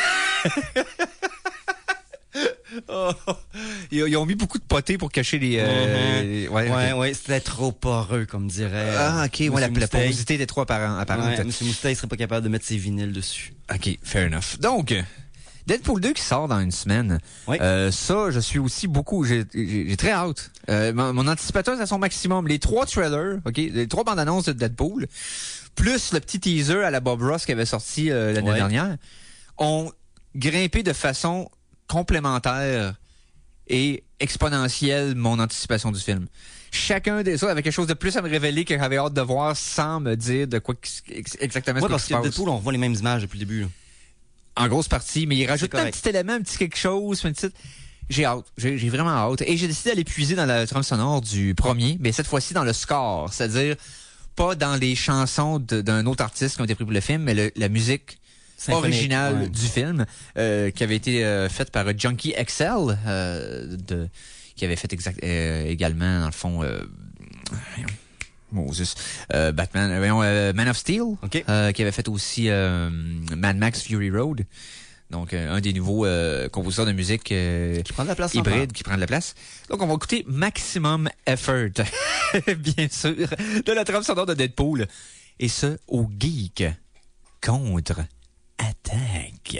Ils ont mis beaucoup de potés pour cacher les... Ouais, c'était trop poreux, comme dirait... Ah, OK, la porosité était trop apparente. Ouais, M. Moustache serait pas capable de mettre ses vinyles dessus. OK, fair enough. Donc... Deadpool 2 qui sort dans 1 semaine. Oui. Ça, je suis aussi beaucoup... J'ai très hâte. Mon anticipateur est à son maximum. Les 3 trailers, OK, les 3 bandes annonces de Deadpool, plus le petit teaser à la Bob Ross qui avait sorti l'année dernière, ont grimpé de façon complémentaire et exponentielle mon anticipation du film. Chacun des autres avait quelque chose de plus à me révéler que j'avais hâte de voir sans me dire de quoi exactement ce qui se passe. Parce que Deadpool, on voit les mêmes images depuis le début. Là. En grosse partie, mais il rajoute un petit élément, un petit quelque chose, une petite... J'ai hâte. J'ai vraiment hâte. Et j'ai décidé d'aller puiser dans la trame sonore du premier, mais cette fois-ci dans le score. C'est-à-dire, pas dans les chansons d'un autre artiste qui ont été pris pour le film, mais la musique originale du film, qui avait été faite par Junkie XL, qui avait fait également, dans le fond, Batman, Man of Steel, qui avait fait aussi Mad Max Fury Road. Donc, un des nouveaux compositeurs de musique qui prend de la place hybride, qui prend de la place. Donc, on va écouter Maximum Effort, bien sûr, de la trame sonore de Deadpool. Et ce, au Geek contre Attaque.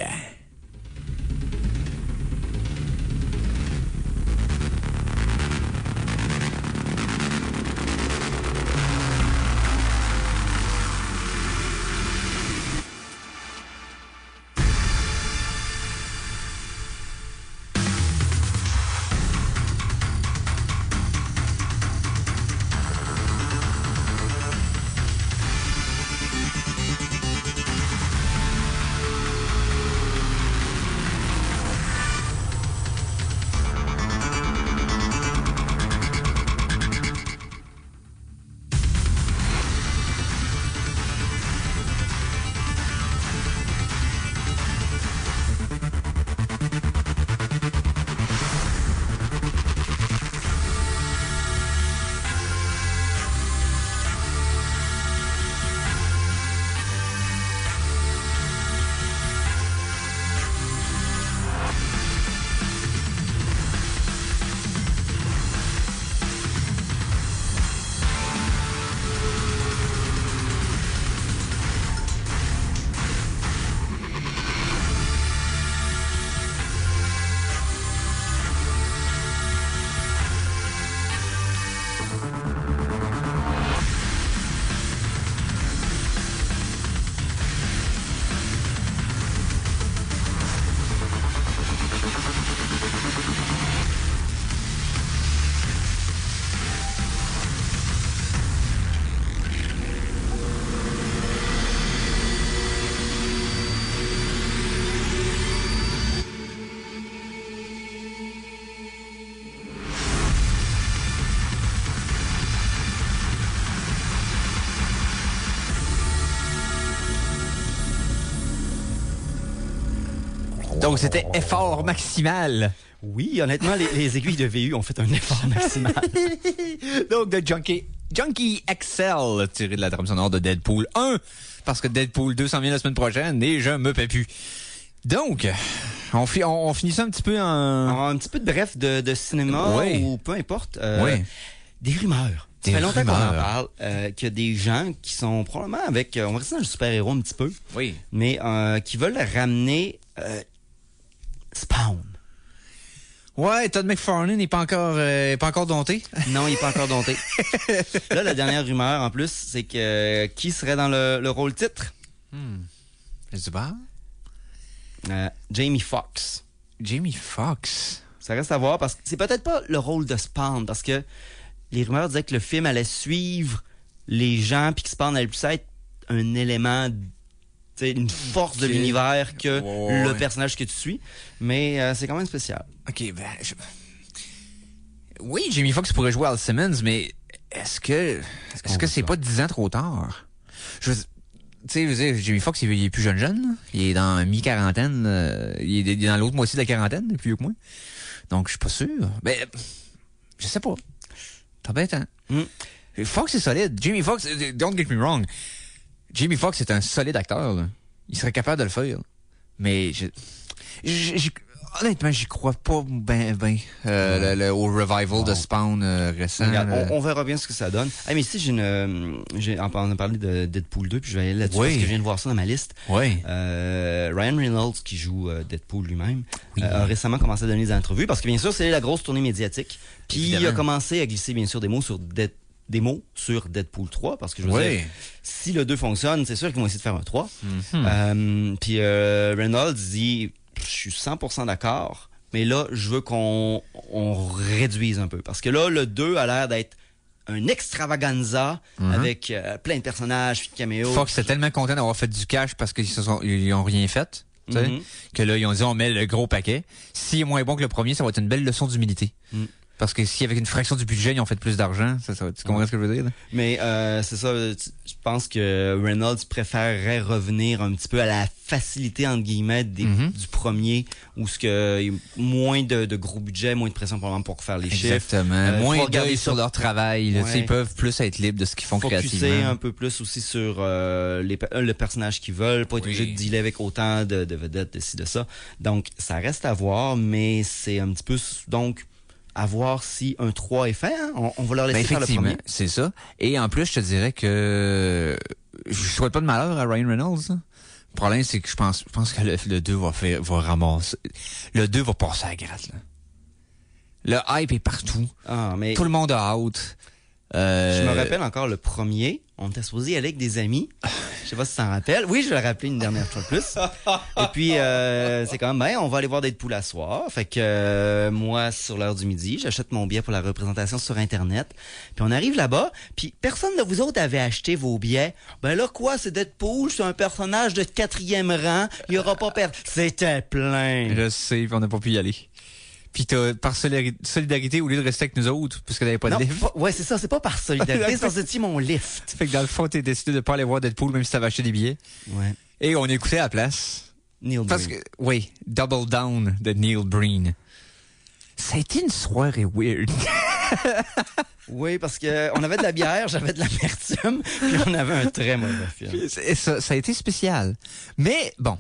Donc, c'était effort maximal. Oui, honnêtement, les aiguilles de VU ont fait un effort maximal. Donc, de Junkie XL, tiré de la trame sonore de Deadpool 1, parce que Deadpool 2 s'en vient la semaine prochaine et je me paie plus. Donc, on finit ça un petit peu en... Un petit peu de bref de cinéma ou peu importe. Des rumeurs. Ça fait longtemps qu'on en parle, qu'il y a des gens qui sont probablement avec... on va rester dans le super-héros un petit peu. Oui. Mais qui veulent ramener Spawn. Ouais, Todd McFarlane n'est pas encore dompté. Non, il n'est pas encore dompté. Là, la dernière rumeur, en plus, c'est que qui serait dans le rôle titre? Je sais pas. Jamie Foxx. Jamie Foxx. Ça reste à voir parce que c'est peut-être pas le rôle de Spawn parce que les rumeurs disaient que le film allait suivre les gens puis que Spawn allait plus être un élément, une force de l'univers que le personnage que tu suis. Mais c'est quand même spécial. OK, oui, Jamie Foxx pourrait jouer Al Simmons, mais est-ce que c'est pas 10 ans trop tard? Tu sais, je veux dire, Jamie Foxx, il est plus jeune. Là. Il est dans mi-quarantaine. Il est dans l'autre moitié de la quarantaine, il est plus vieux que moi. Donc, je suis pas sûr. Mais, je sais pas. C'est embêtant. Foxx est solide. Jamie Foxx, don't get me wrong. Jamie Foxx est un solide acteur. Là. Il serait capable de le faire. Mais, honnêtement, j'y crois pas ben au revival de Spawn récent. Regarde, on verra bien ce que ça donne. Mais ici, on a parlé de Deadpool 2, puis je vais aller là-dessus parce que je viens de voir ça dans ma liste. Oui. Ryan Reynolds, qui joue Deadpool lui-même, a récemment commencé à donner des entrevues parce que, bien sûr, c'est la grosse tournée médiatique. Puis il a commencé à glisser, bien sûr, des mots sur Deadpool 3, parce que je veux dire, si le 2 fonctionne, c'est sûr qu'ils vont essayer de faire un 3. Puis Reynolds dit... Je suis 100% d'accord, Mais là, je veux qu'on réduise un peu. Parce que là, le 2 a l'air d'être un extravaganza avec plein de personnages, de caméos. Fox était tellement content d'avoir fait du cash parce qu'ils ont rien fait. Tu sais, que là, ils ont dit, on met le gros paquet. S'il est moins bon que le premier, ça va être une belle leçon d'humilité. Parce que si avec une fraction du budget, ils ont fait plus d'argent, tu comprends ce que je veux dire? Là? Mais c'est ça, je pense que Reynolds préférerait revenir un petit peu à la facilité, entre guillemets, du premier, où ce que moins de gros budget, moins de pression pour faire les chiffres. Exactement. Moins d'œil sur leur travail. Là, ils peuvent plus être libres de ce qu'ils font créativement. Focuser un peu plus aussi sur le personnage qu'ils veulent, pas être obligé de dealer avec autant de vedettes, de ci, de ça. Donc, ça reste à voir, mais c'est un petit peu... Donc, à voir si un 3 est fait. Hein? On va leur laisser faire le premier. C'est ça. Et en plus, je te dirais que je souhaite pas de malheur à Ryan Reynolds. Hein. Le problème, c'est que je pense que le 2 va ramasser. Le 2 va passer à la gratte. Là. Le hype est partout. Mais tout le monde a hâte. Je me rappelle encore le premier. On était supposé y aller avec des amis. Je sais pas si tu t'en rappelles. Oui, je vais le rappeler une dernière fois de plus. Et puis, c'est quand même, on va aller voir Deadpool à soir. Fait que moi, sur l'heure du midi, j'achète mon billet pour la représentation sur Internet. Puis on arrive là-bas, puis personne de vous autres avait acheté vos billets. Ben là, quoi, c'est Deadpool, c'est un personnage de 4e rang. Il y aura pas personne. C'était plein. Je sais, puis on n'a pas pu y aller. Puis par solidarité, au lieu de rester avec nous autres, parce que t'avais pas de lift. Ouais, c'est ça, c'est pas par solidarité, c'est parce que c'est mon lift. Fait que dans le fond, t'es décidé de pas aller voir Deadpool, même si t'avais acheté des billets. Ouais. Et on écoutait à la place. Neil Breen. Oui, Double Down de Neil Breen. Ça a été une soirée weird. Oui, parce que on avait de la bière, j'avais de l'amertume, puis on avait un très mauvais film. Ça a été spécial. Mais bon.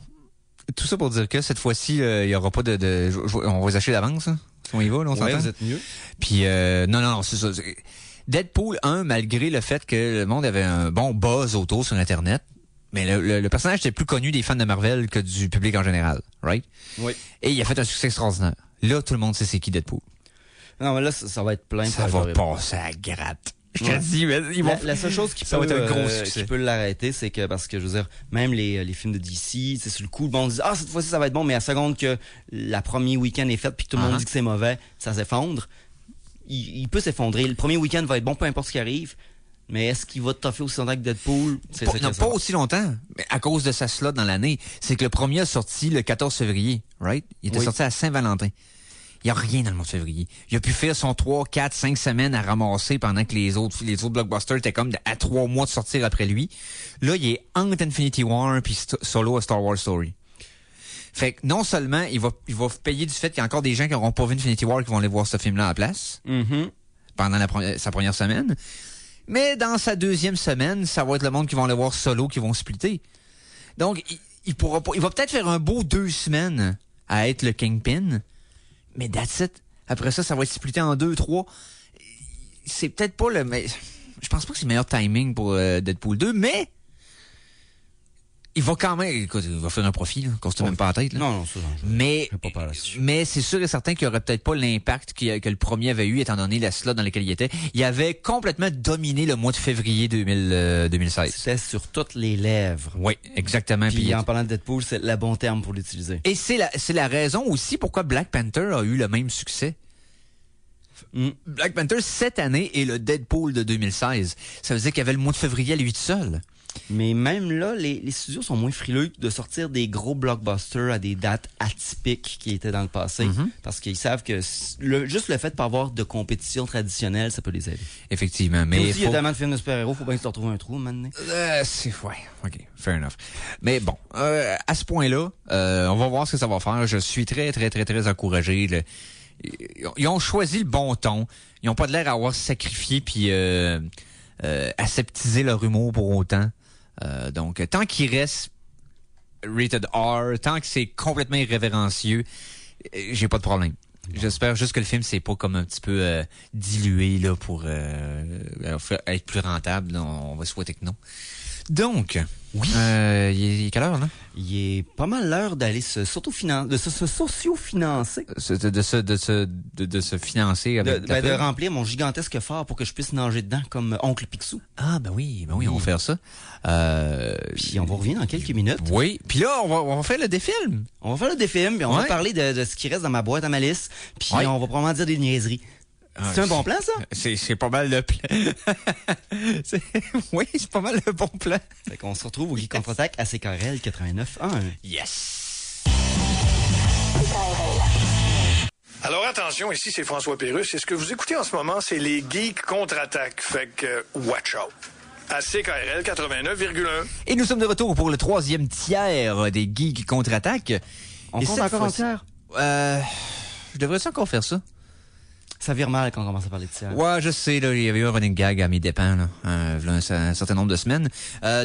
Tout ça pour dire que cette fois-ci, il y aura pas on va les acheter d'avance, hein? Si on y va, là, on s'entend? Vous êtes mieux. Puis, non, c'est ça. Deadpool 1, malgré le fait que le monde avait un bon buzz autour sur Internet, mais le personnage était plus connu des fans de Marvel que du public en général, right? Oui. Et il a fait un succès extraordinaire. Là, tout le monde sait c'est qui Deadpool. Non, mais là, ça va être plein. Ça va passer à gratte. Je te dis, mais la seule chose qui peut l'arrêter, c'est que, parce que, je veux dire, même les films de DC, c'est sur le coup, le monde dit, cette fois-ci, ça va être bon, mais à la seconde que la premier week-end est fait puis que tout le monde dit que c'est mauvais, ça s'effondre. Il peut s'effondrer. Le premier week-end va être bon, peu importe ce qui arrive. Mais est-ce qu'il va toffer aussi longtemps que Deadpool? Pas aussi longtemps, mais à cause de sa slot dans l'année. C'est que le premier a sorti le 14 février, right? Il était sorti à Saint-Valentin. Il n'y a rien dans le mois de février. Il a pu faire son 3, 4, 5 semaines à ramasser pendant que les autres blockbusters étaient comme à 3 mois de sortir après lui. Là, il est entre Infinity War puis Solo a Star Wars Story. Fait que non seulement il va payer du fait qu'il y a encore des gens qui n'auront pas vu Infinity War qui vont aller voir ce film-là à la place pendant sa première semaine, mais dans sa deuxième semaine, ça va être le monde qui vont aller voir Solo qui vont splitter. Donc, il va peut-être faire un beau 2 semaines à être le Kingpin. Mais that's it. Après ça, ça va être splitté en 2, 3. C'est peut-être pas mais je pense pas que c'est le meilleur timing pour Deadpool 2, mais il va quand même, écoute, il va faire un profit, là, qu'on se tourne même pas la tête, là. Non, ça, mais c'est sûr et certain qu'il y aurait peut-être pas l'impact que le premier avait eu, étant donné la slot dans laquelle il était. Il avait complètement dominé le mois de février 2016. C'était sur toutes les lèvres. Oui, exactement. Puis en parlant de Deadpool, c'est le bon terme pour l'utiliser. Et c'est la raison aussi pourquoi Black Panther a eu le même succès. Black Panther, cette année, est le Deadpool de 2016. Ça veut dire qu'il y avait le mois de février à lui tout seul. Mais même là, les studios sont moins frileux de sortir des gros blockbusters à des dates atypiques qui étaient dans le passé. Parce qu'ils savent que juste le fait de ne pas avoir de compétition traditionnelle, ça peut les aider. Effectivement. Mais aussi, il y a tellement de films de super-héros, il faut bien que tu retrouves un trou maintenant. OK, fair enough. Mais bon, à ce point-là, on va voir ce que ça va faire. Je suis très, très, très, très encouragé. Ils ont choisi le bon ton. Ils n'ont pas de l'air à avoir sacrifié puis aseptisé leur humour pour autant. Donc, tant qu'il reste rated R, tant que c'est complètement irrévérencieux, j'ai pas de problème. J'espère juste que le film c'est pas comme un petit peu dilué là pour être plus rentable. On va souhaiter que non. Donc, Oui. Il est quelle heure, là? Il est pas mal l'heure d'aller se socio-financer. De se financer avec de remplir mon gigantesque phare pour que je puisse nager dedans comme Oncle Picsou. Ah, ben oui, on va faire ça. Puis on va revenir dans quelques minutes. Oui, puis là, on va faire le défilm. On va faire le défilm, puis on va parler de ce qui reste dans ma boîte à malice, puis on va probablement dire des niaiseries. C'est un bon plan, ça? C'est pas mal le plan. Oui, c'est pas mal le bon plan. Fait qu'on se retrouve au Geek Contre-Attaque à CKRL 89.1. Yes! Alors attention, ici c'est François Pérusse. Et ce que vous écoutez en ce moment, c'est les Geeks Contre-Attaque. Fait que, watch out. À CKRL 89,1. Et nous sommes de retour pour le 3e tiers des Geeks Contre-Attaque. On compte encore un tiers? Je devrais encore faire ça. Ça vire mal quand on commence à parler de tiers. Ouais, je sais, là, il y avait eu un running gag à mes dépens, là, un certain nombre de semaines.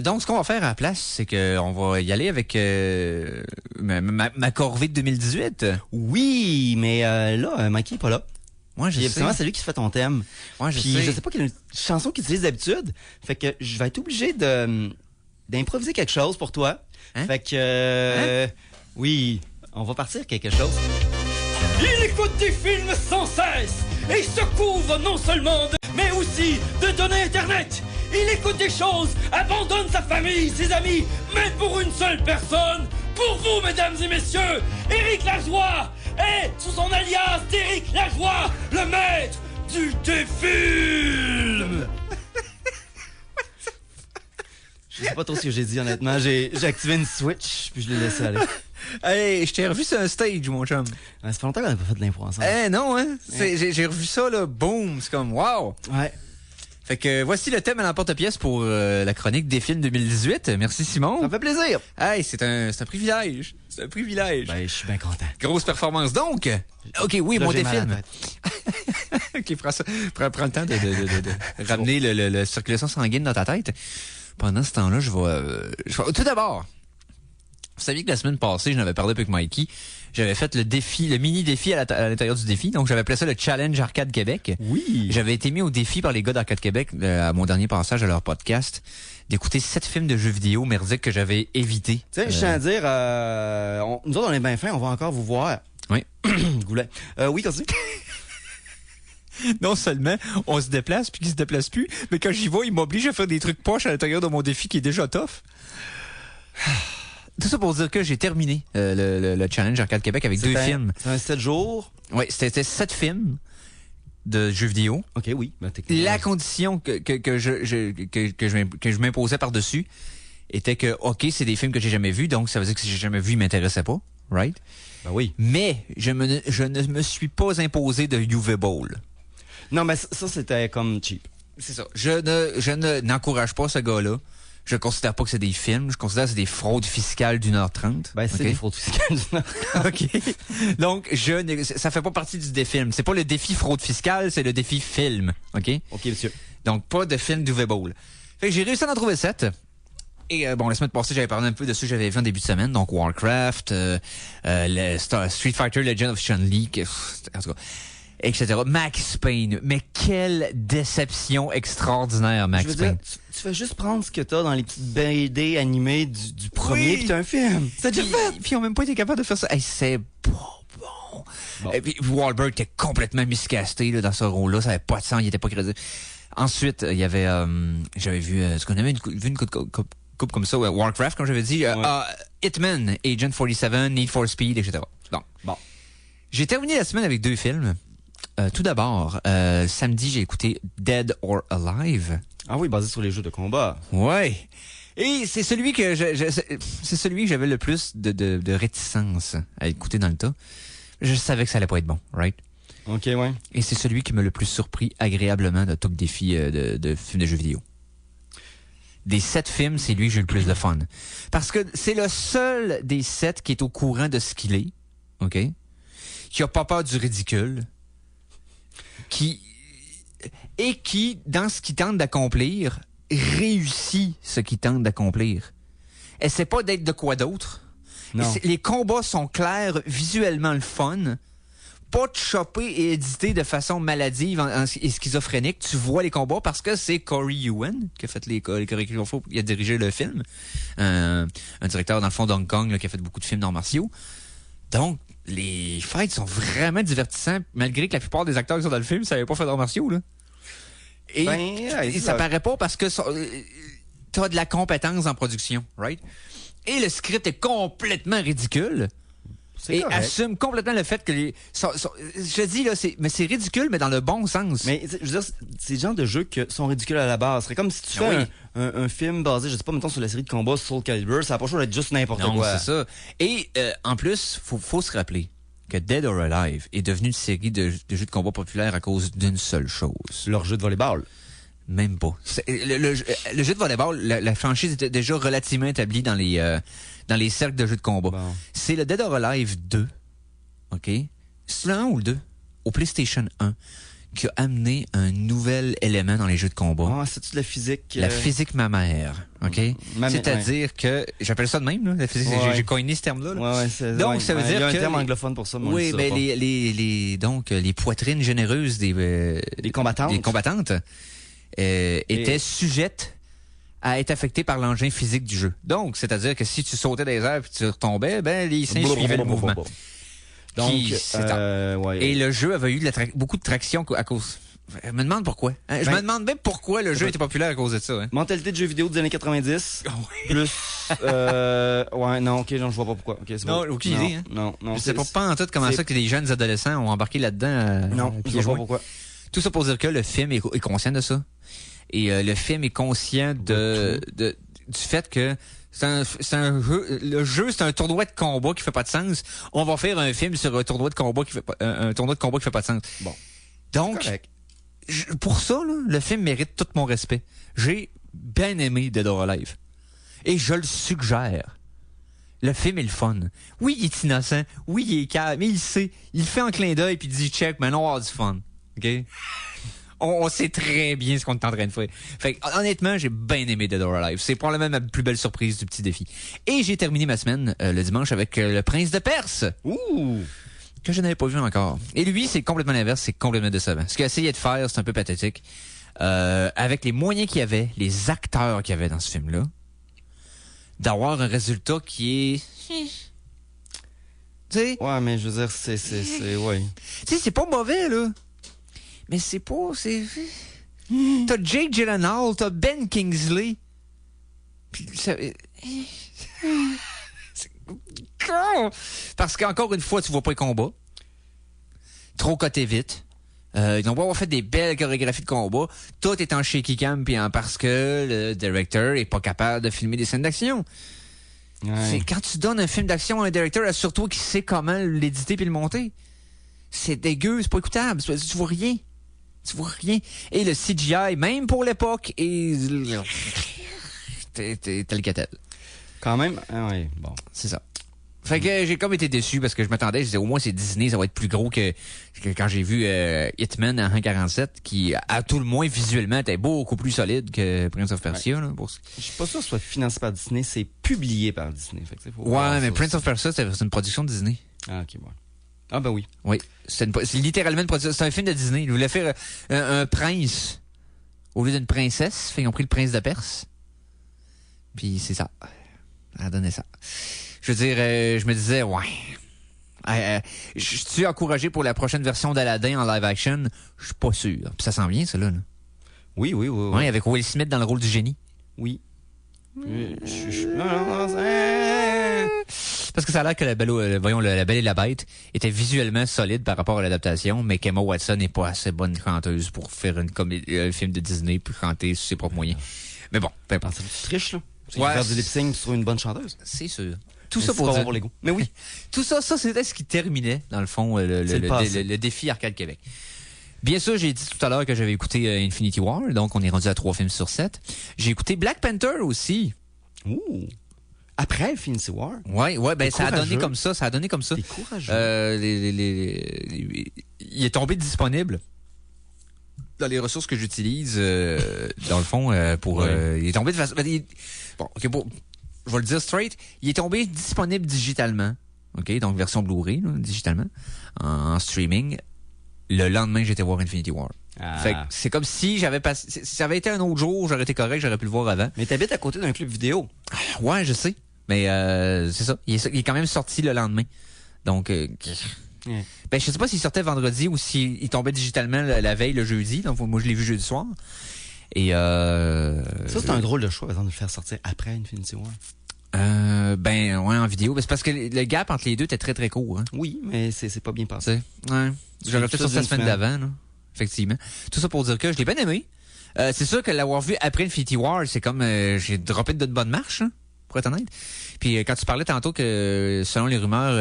Donc, ce qu'on va faire à la place, c'est qu'on va y aller avec ma corvée de 2018. Oui, mais là, Mikey est pas là. Moi, je sais. C'est lui qui se fait ton thème. Moi, je Puis, sais. je sais pas quelle chanson qu'il utilise d'habitude. Fait que je vais être obligé d'improviser quelque chose pour toi. Hein? Fait que... Oui, on va partir quelque chose. Il écoute des films sans cesse et se couvre non seulement mais aussi de données Internet. Il écoute des choses, abandonne sa famille, ses amis, même pour une seule personne. Pour vous, mesdames et messieurs, Éric Lajoie est sous son alias d'Éric Lajoie, le maître du défilm. Je sais pas trop ce que j'ai dit, honnêtement. J'ai activé une switch, puis je l'ai laissé aller. Hey, je t'ai revu sur un stage, mon chum. Ça fait longtemps qu'on n'a pas fait de l'impro ensemble. Non, hein? J'ai revu ça, là, boum, c'est comme, wow! Ouais. Fait que voici le thème à l'emporte-pièce pour la chronique des films 2018. Merci, Simon. Ça me fait plaisir. Hey, c'est un privilège. C'est un privilège. Ben, je suis bien content. Grosse performance. Donc, OK, oui, Là, mon j'ai mal à la défilm. OK, prends le temps de ramener la circulation sanguine dans ta tête. Pendant ce temps-là, je vais... Tout d'abord, vous saviez que la semaine passée, j'en avais parlé avec Mikey, j'avais fait le mini-défi à l'intérieur du défi. Donc, j'avais appelé ça le Challenge Arcade Québec. Oui. J'avais été mis au défi par les gars d'Arcade Québec, à mon dernier passage à leur podcast, d'écouter 7 films de jeux vidéo merdiques que j'avais évités. Tu sais, je tiens à dire, nous autres, on est bien fins, on va encore vous voir. Oui. Goulet. Oui, continue. Non seulement on se déplace puis qu'il se déplace plus, mais quand j'y vais, il m'oblige à faire des trucs poches à l'intérieur de mon défi qui est déjà tough. Tout ça pour dire que j'ai terminé le Challenge Arcade Québec avec 2 films. C'est un 7 jours. Oui, c'était 7 films de jeux vidéo. OK, oui. Ben, la condition que je m'imposais par-dessus était que, OK, c'est des films que j'ai jamais vus, donc ça veut dire que si j'ai jamais vu, ils m'intéressaient pas, right? Ben oui. Mais je ne me suis pas imposé de UV Bowl. Non, mais ça c'était comme cheap. C'est ça. Je n'encourage pas ce gars-là. Je considère pas que c'est des films. Je considère que c'est des fraudes fiscales d'1h30. Ben, c'est des fraudes fiscales d'1h30. OK. Donc, ça fait pas partie du défilm. C'est pas le défi fraude fiscale, c'est le défi film. OK? OK, monsieur. Donc, pas de film d'UV Bowl. Fait que j'ai réussi à en trouver 7. Et la semaine passée, j'avais parlé un peu de ce que j'avais vu en début de semaine. Donc, Warcraft, Street Fighter Legend of Chun-Li, en tout cas, etc. Max Payne. Mais quelle déception extraordinaire, Max Payne. Je veux dire, tu fais juste prendre ce que t'as dans les petites BD animées du premier, puis t'as un film. C'est déjà fait. Puis ils ont même pas été capables de faire ça. Hey, c'est pas bon. Et puis Wahlberg était complètement miscasté là, dans ce rôle-là. Ça avait pas de sens, il était pas crédible. Ensuite, il y avait... j'avais vu ce qu'on avait vu une coupe comme ça, Warcraft, comme j'avais dit. Hitman, Agent 47, Need for Speed, etc. Donc, bon. J'ai terminé la semaine avec 2 films. Tout d'abord, samedi, j'ai écouté Dead or Alive. Ah oui, basé sur les jeux de combat. Ouais. Et c'est celui que c'est celui que j'avais le plus de réticence à écouter dans le tas. Je savais que ça allait pas être bon, right? OK, ouais. Et c'est celui qui m'a le plus surpris agréablement de tout le défi de films de jeux vidéo. Des 7 films, c'est lui que j'ai eu le plus de fun. Parce que c'est le seul des 7 qui est au courant de ce qu'il est, OK? Qui a pas peur du ridicule, qui, dans ce qu'il tente d'accomplir, réussit ce qu'il tente d'accomplir. Essaie pas d'être de quoi d'autre. Non. Les combats sont clairs, visuellement le fun. pas choppé et édité de façon maladive et schizophrénique. Tu vois les combats parce que c'est Corey Yuen qui a fait les chorégraphies, il a dirigé le film. Un directeur, dans le fond, d'Hong Kong, là, qui a fait beaucoup de films d'arts martiaux. Donc, les fights sont vraiment divertissants, malgré que la plupart des acteurs qui sont dans le film, ça n'avait pas fait d'arts martiaux, là. Et ça paraît pas parce que t'as de la compétence en production, right? Et le script est complètement ridicule. Et correct. Assume complètement le fait que je dis là, c'est ridicule, mais dans le bon sens. Mais je veux dire, c'est le genre de jeux qui sont ridicules à la base. C'est comme si tu fais un film basé, je sais pas, mettons, sur la série de combats Soul Calibur, ça n'a pas le choix d'être juste n'importe quoi. Non, c'est ça. Et en plus, faut se rappeler que Dead or Alive est devenu une série de jeux de combat populaires à cause d'une seule chose. Leur jeu de volleyball. Même pas. Le jeu de volleyball, la franchise était déjà relativement établie dans les cercles de jeux de combat. Bon. C'est le Dead or Alive 2, OK? C'est le 1 ou le 2? Au PlayStation 1, qui a amené un nouvel élément dans les jeux de combat. Ah, c'est-tu de la physique? La physique mammaire, OK? C'est-à-dire que, j'appelle ça de même, là, la physique, j'ai coiné ce terme-là. Là. Donc, ça veut dire que... Il y a un terme anglophone pour ça, mais oui, mais les poitrines généreuses des combattantes étaient sujettes à être affectées par l'engin physique du jeu. Donc, c'est-à-dire que si tu sautais des airs et tu retombais, les seins suivaient le mouvement. Donc, et le jeu avait eu beaucoup de traction à cause... Je me demande pourquoi. Je me demande même pourquoi le jeu était populaire à cause de ça. Hein. Mentalité de jeu vidéo des années 90. Plus... non, je vois pas pourquoi. Okay, non, aucune idée. Hein. Non. Je sais pas en tout comment ça que les jeunes adolescents ont embarqué là-dedans. Non, je vois pas pourquoi. Tout ça pour dire que le film est conscient de ça. Et le film est conscient du fait que c'est un jeu. Le jeu, c'est un tournoi de combat qui fait pas de sens. On va faire un film sur un tournoi de combat qui fait pas de sens. Bon. Donc, pour ça, là, le film mérite tout mon respect. J'ai bien aimé Dead or Alive. Et je le suggère. Le film est le fun. Oui, il est innocent. Oui, il est calme. Mais il sait. Il fait un clin d'œil puis il dit check, mais on va avoir du fun. OK? On sait très bien ce qu'on est en train de faire. Fait que, honnêtement, j'ai bien aimé Dead or Alive. C'est probablement ma plus belle surprise du petit défi. Et j'ai terminé ma semaine le dimanche avec Le Prince de Perse. Ouh! Que je n'avais pas vu encore. Et lui, c'est complètement l'inverse. C'est complètement décevant. Ce qu'il a essayé de faire, c'est un peu pathétique. Avec les moyens qu'il y avait, les acteurs qu'il y avait dans ce film-là, d'avoir un résultat qui est... Tu sais? Ouais, mais je veux dire, c'est ouais. Tu sais, c'est pas mauvais, là. Mais c'est pas... T'as Jake Gyllenhaal, t'as Ben Kingsley. Puis ça... Parce qu'encore une fois, tu vois pas les combats. Trop coté vite. Ils ont pas avoir fait des belles chorégraphies de combat. Tout est en shaky cam parce que le directeur est pas capable de filmer des scènes d'action. Ouais. C'est quand tu donnes un film d'action à un directeur, assure-toi qu'il sait comment l'éditer puis le monter. C'est dégueu, c'est pas écoutable. Tu vois rien. Tu vois rien. Et le CGI, même pour l'époque, est... tel que tel. Quand même, oui, bon. C'est ça. Fait que j'ai comme été déçu parce que je m'attendais, je disais au moins c'est Disney, ça va être plus gros que quand j'ai vu Hitman en 1.47 qui, à tout le moins visuellement, était beaucoup plus solide que Prince of Persia. Ouais. Là, je suis pas sûr que ce soit financé par Disney, c'est publié par Disney. Fait que ouais, mais Prince of Persia, c'est une production de Disney. Ah, ok, bon. Ah, ben oui. Oui. C'est littéralement une production. C'est un film de Disney. Ils voulaient faire un prince au lieu d'une princesse. Fait qu'ils ont pris le prince de Perse. Puis c'est ça. Ça a donné ça. Je veux dire, je me disais, je suis encouragé pour la prochaine version d'Aladdin en live action. Je suis pas sûr. Puis ça sent bien, ça, là. Oui. Oui, avec Will Smith dans le rôle du génie. Oui. Parce que ça a l'air que La Belle et la Bête était visuellement solide par rapport à l'adaptation, mais qu'Emma Watson n'est pas assez bonne chanteuse pour faire un film de Disney puis chanter sur ses propres moyens. Mais bon, peu importe. Tu triches, là. Faire du lip-sync sur une bonne chanteuse. C'est sûr. Tout ça pour dire... les goûts. Mais oui. Tout ça, c'était ce qui terminait, dans le fond, le défi Arcade Québec. Bien sûr, j'ai dit tout à l'heure que j'avais écouté Infinity War, donc on est rendu à 3 films sur 7. J'ai écouté Black Panther aussi. Ouh. Après Infinity War? Ouais, ben ça a donné comme ça. T'es courageux. Il est tombé disponible dans les ressources que j'utilise, dans le fond, pour... il est tombé de façon... je vais le dire straight. Il est tombé disponible digitalement OK? Donc, version Blu-ray, là, digitalement, en streaming. Le lendemain, j'étais voir Infinity War. Fait que c'est comme si j'avais passé... Si ça avait été un autre jour, j'aurais été correct, j'aurais pu le voir avant. Mais t'habites à côté d'un club vidéo. Ouais, je sais. Mais c'est ça. Il est quand même sorti le lendemain. Donc... Ben, je sais pas s'il sortait vendredi ou s'il tombait digitalement la veille, le jeudi. Donc, moi, je l'ai vu jeudi soir. Et ça, c'est un drôle de choix, par exemple, de le faire sortir après Infinity War. Ben, ouais, en vidéo. Ben, c'est parce que le gap entre les deux était très, très court. Hein. Oui, mais c'est pas bien passé. Ouais. J'aurais peut-être sorti la semaine d'avant, là. Effectivement. Tout ça pour dire que je l'ai bien aimé. C'est sûr que l'avoir vu après Infinity War, c'est comme j'ai droppé de bonne marche, hein, pour être honnête. Puis quand tu parlais tantôt que, selon les rumeurs,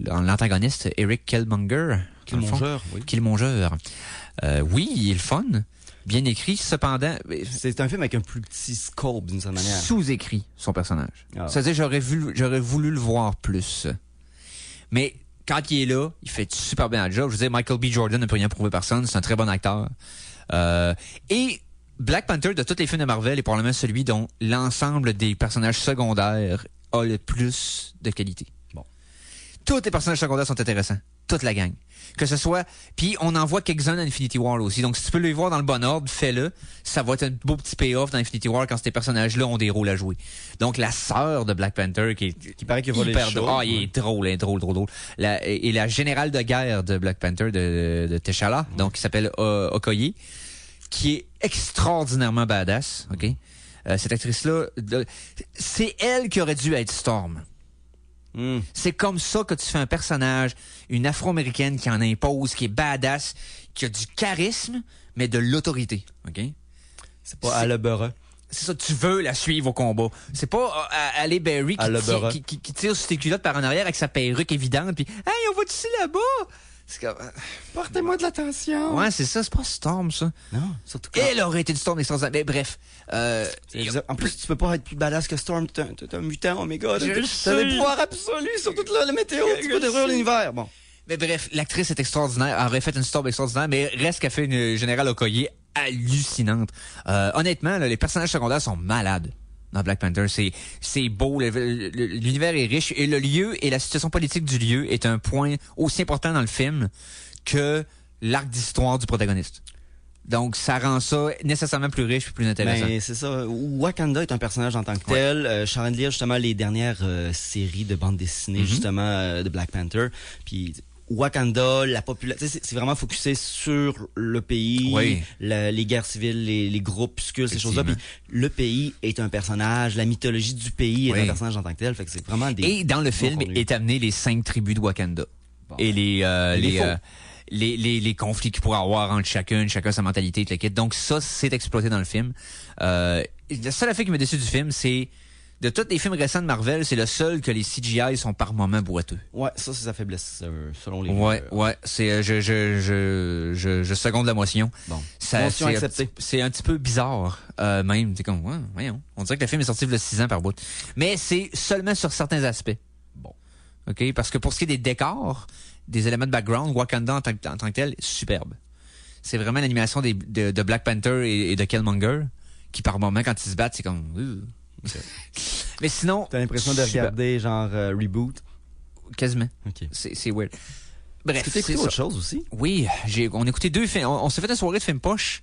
l'antagoniste Eric Killmonger, Killmonger, oui, il est le fun, bien écrit. Cependant, c'est un film avec un plus petit scope d'une certaine manière. Sous-écrit son personnage. C'est-à-dire, j'aurais voulu le voir plus. Mais quand il est là, il fait super bien le job. Je veux dire, Michael B. Jordan ne peut rien prouver personne. C'est un très bon acteur. Et Black Panther, de tous les films de Marvel, est probablement celui dont l'ensemble des personnages secondaires a le plus de qualité. Bon. Tous les personnages secondaires sont intéressants. Toute la gang. Que ce soit... Puis on en voit quelques-uns dans Infinity War aussi. Donc si tu peux les voir dans le bon ordre, fais-le. Ça va être un beau petit payoff dans Infinity War quand ces personnages-là ont des rôles à jouer. Donc la sœur de Black Panther, qui paraît qu'il va hyper drôle. Ah, il est drôle, drôle. Et la générale de guerre de Black Panther, de T'Challa, donc qui s'appelle Okoye, qui est extraordinairement badass, OK? Cette actrice-là, c'est elle qui aurait dû être Storm. C'est comme ça que tu fais un personnage, une Afro-Américaine qui en impose, qui est badass, qui a du charisme, mais de l'autorité, OK? C'est pas Halle Berry. C'est ça, tu veux la suivre au combat. C'est pas Halle Berry qui tire sur tes culottes par en arrière avec sa perruque évidente, puis « Hey, on va ici là-bas! » Portez-moi de l'attention. Ouais, c'est ça, c'est pas Storm, ça. Non, surtout quand... Elle aurait été une Storm extraordinaire. Mais bref. En plus, tu peux pas être plus badass que Storm. T'es un mutant, oh my god. T'as des pouvoirs absolus sur toute la météo. Tu peux détruire l'univers. Bon. Mais bref, l'actrice est extraordinaire. Elle aurait fait une Storm extraordinaire, mais reste qu'elle fait une générale Okoye hallucinante. Honnêtement, là, les personnages secondaires sont malades. Dans Black Panther, c'est beau, l'univers est riche et le lieu et la situation politique du lieu est un point aussi important dans le film que l'arc d'histoire du protagoniste. Donc, ça rend ça nécessairement plus riche et plus intéressant. Mais c'est ça. Wakanda est un personnage en tant que tel. Je suis en train de lire justement les dernières séries de bandes dessinées justement de Black Panther. Puis Wakanda, la population, c'est vraiment focusé sur le pays, les guerres civiles, les groupuscules, ces choses-là. Puis le pays est un personnage, la mythologie du pays est un personnage en tant que tel. Fait que c'est vraiment des... Et dans le film est amené les 5 tribus de Wakanda. Bon. Et les conflits qu'il pourrait avoir entre chacun sa mentalité et le kit. Donc ça, c'est exploité dans le film. La seule affaire qui m'a déçu du film, c'est de tous les films récents de Marvel, c'est le seul que les CGI sont par moments boiteux. Ouais, ça c'est sa faiblesse selon les. Ouais, c'est je seconde la motion. Bon. Motion acceptée. C'est un petit peu bizarre même, c'est comme voyons. On dirait que le film est sorti il y a 6 ans par bout. Mais c'est seulement sur certains aspects. Bon. OK, parce que pour ce qui est des décors, des éléments de background, Wakanda en tant que tel, superbe. C'est vraiment l'animation de Black Panther et de Killmonger qui par moments quand ils se battent, c'est comme okay. Mais sinon, t'as l'impression de regarder genre Reboot? Quasiment. Okay. C'est weird. Bref, est-ce que t'as écouté autre chose aussi? Oui, on a écouté 2 films. On s'est fait une soirée de films poche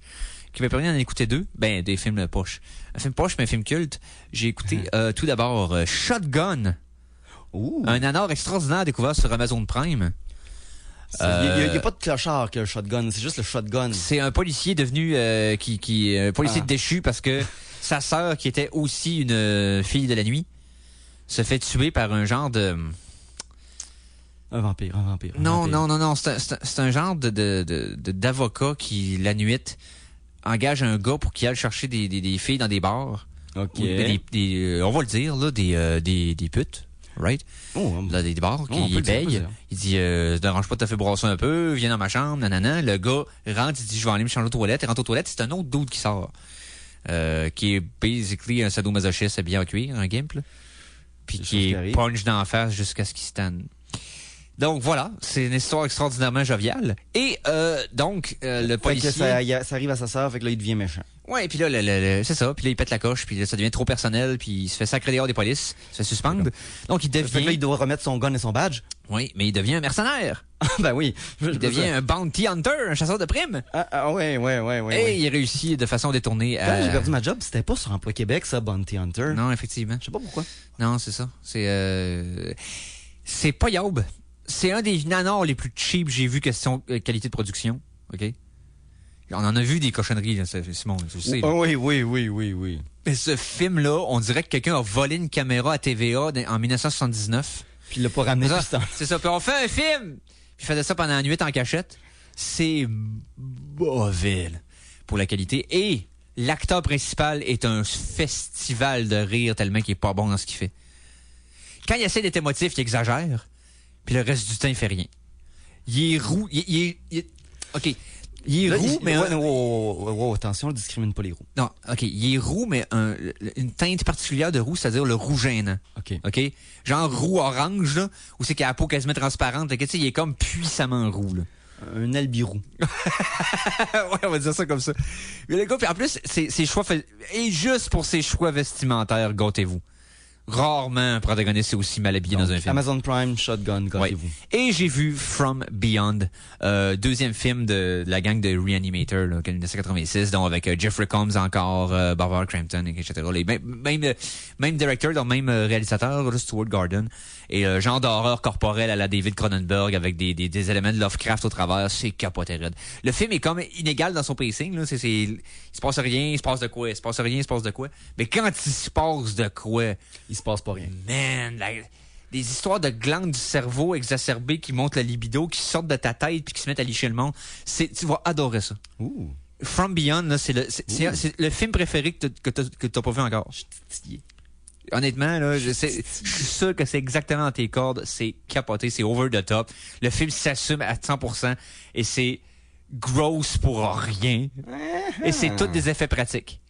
qui m'a permis d'en écouter 2. Ben, des films poche. Un film poche, mais un film culte. J'ai écouté tout d'abord Shotgun. Ouh. Un nanar extraordinaire découvert sur Amazon Prime. Il n'y a pas de clochard que le Shotgun, c'est juste le Shotgun. C'est un policier devenu un policier déchu parce que sa sœur, qui était aussi une fille de la nuit, se fait tuer par un genre de... Un vampire. Non. C'est un genre d'avocat qui, la nuit, engage un gars pour qu'il aille chercher des filles dans des bars. OK. On va le dire, là, des putes. Right? Là, des bars qui payent. Il dit, ça te dérange pas de te faire brasser un peu, viens dans ma chambre, nanana. Le gars rentre, il dit, je vais aller me changer aux toilettes. Il rentre aux toilettes, c'est un autre dude qui sort. Qui est basically un sadomasochiste habillé en cuir, un gimp, là. Puis qui est punch d'en face jusqu'à ce qu'il stand. Donc voilà, c'est une histoire extraordinairement joviale. Et donc, le policier... Ça arrive à sa sœur, fait que là, il devient méchant. Ouais, puis là, c'est ça. Puis là, il pète la coche, puis là, ça devient trop personnel, puis il se fait sacrer dehors des polices, il se fait suspendre. Donc, il devient... Fait que là, il doit remettre son gun et son badge. Oui, mais il devient un mercenaire. Ben oui. Il devient un bounty hunter, un chasseur de primes. Ouais. Et il réussit de façon détournée à... Quand j'ai perdu ma job, c'était pas sur Emploi Québec, ça, Bounty Hunter. Non, effectivement. Je sais pas pourquoi. Non, c'est ça. C'est pas Yob. C'est un des nanars les plus cheap que j'ai vu question qualité de production. OK? On en a vu des cochonneries, là, Simon, tu sais. Oui. Mais ce film-là, on dirait que quelqu'un a volé une caméra à TVA en 1979. Puis il l'a pas ramené tout ce temps. C'est ça. Puis on fait un film! Puis il faisait ça pendant la nuit en cachette. C'est mauvais pour la qualité. Et l'acteur principal est un festival de rire tellement qu'il est pas bon dans ce qu'il fait. Quand il essaie d'être émotif, il exagère. Puis le reste du temps, il fait rien. Il est roux. OK. Il est roux, mais... attention, on ne discrimine pas les roux. Non, OK. Il est roux, mais une teinte particulière de roux, c'est-à-dire le roux gênant. OK? Genre roux-orange, là, où c'est qu'il a la peau quasiment transparente. Tu sais, il est comme puissamment roux, là. Un albirou. Ouais, on va dire ça comme ça. Mais le gars, puis en plus, ses choix... Et juste pour ses choix vestimentaires, gâtez-vous. Rarement un protagoniste est aussi mal habillé dans un film. Amazon Prime, Shotgun, gâtez-vous. Et j'ai vu From Beyond, deuxième film de la gang de Reanimator, là, 1986, donc avec Jeffrey Combs encore, Barbara Crampton, etc. Les même directeur, donc même réalisateur, Stuart Gordon. Et genre d'horreur corporelle à la David Cronenberg avec des éléments de Lovecraft au travers, c'est capoté raide. Le film est comme inégal dans son pacing, là. Il se passe rien, il se passe de quoi, il se passe rien, il se passe de quoi. Mais quand il se passe de quoi, il se passe pas rien. Man, des histoires de glandes du cerveau exacerbées qui montent la libido, qui sortent de ta tête puis qui se mettent à licher le monde. Tu vas adorer ça. Ouh. From Beyond, là, c'est le film préféré que t'as pas vu encore. Honnêtement, là, je suis sûr que c'est exactement dans tes cordes. C'est capoté, c'est over the top. Le film s'assume à 100% et c'est gross pour rien. Et c'est tous des effets pratiques.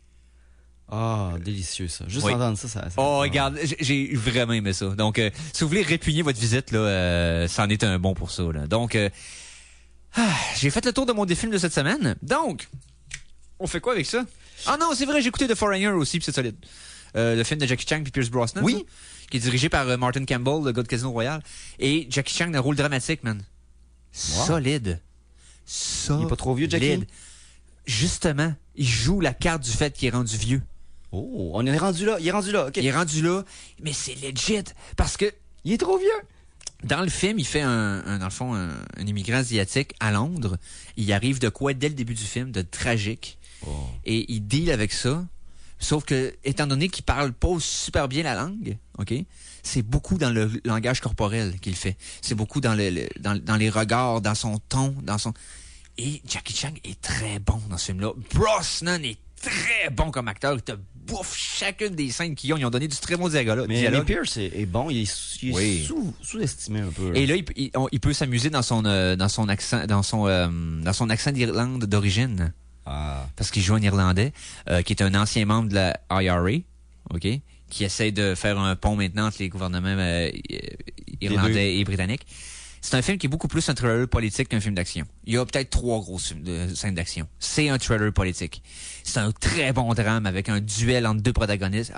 Ah, délicieux ça. Juste entendre ça. Regarde, j'ai vraiment aimé ça. Donc, si vous voulez répugner votre visite, là, c'en est un bon pour ça. Là. Donc, j'ai fait le tour de mon défilm de cette semaine. Donc, on fait quoi avec ça? Ah non, c'est vrai, j'ai écouté The Foreigner aussi, puis c'est solide. Le film de Jackie Chan puis Pierce Brosnan. Oui. Là, qui est dirigé par Martin Campbell, le gars de Casino Royale. Et Jackie Chan a un rôle dramatique, man. Wow. Solide. Il est pas trop vieux, Jackie? Justement, il joue la carte du fait qu'il est rendu vieux. Oh, on est rendu là. Il est rendu là, OK. Il est rendu là, mais c'est legit. Parce que... Il est trop vieux. Dans le film, il fait dans le fond, un immigrant asiatique à Londres. Il arrive de quoi, dès le début du film, de tragique. Oh. Et il deal avec ça. Sauf que, étant donné qu'il parle pas super bien la langue, OK, c'est beaucoup dans le langage corporel qu'il fait. C'est beaucoup dans les regards, dans son ton, Et Jackie Chan est très bon dans ce film-là. Brosnan est très bon comme acteur. Il te bouffe chacune des scènes qu'ils ont. Ils ont donné du très bon dialogue. Mais Pierce est bon. Il est sous-estimé un peu. Là. Et là, il peut s'amuser dans son accent d'Irlande d'origine. Ah. Parce qu'il joue un Irlandais, qui est un ancien membre de la IRA, OK, qui essaie de faire un pont maintenant entre les gouvernements irlandais et britanniques. C'est un film qui est beaucoup plus un thriller politique qu'un film d'action. Il y a peut-être 3 grosses scènes d'action. C'est un thriller politique. C'est un très bon drame avec un duel entre deux protagonistes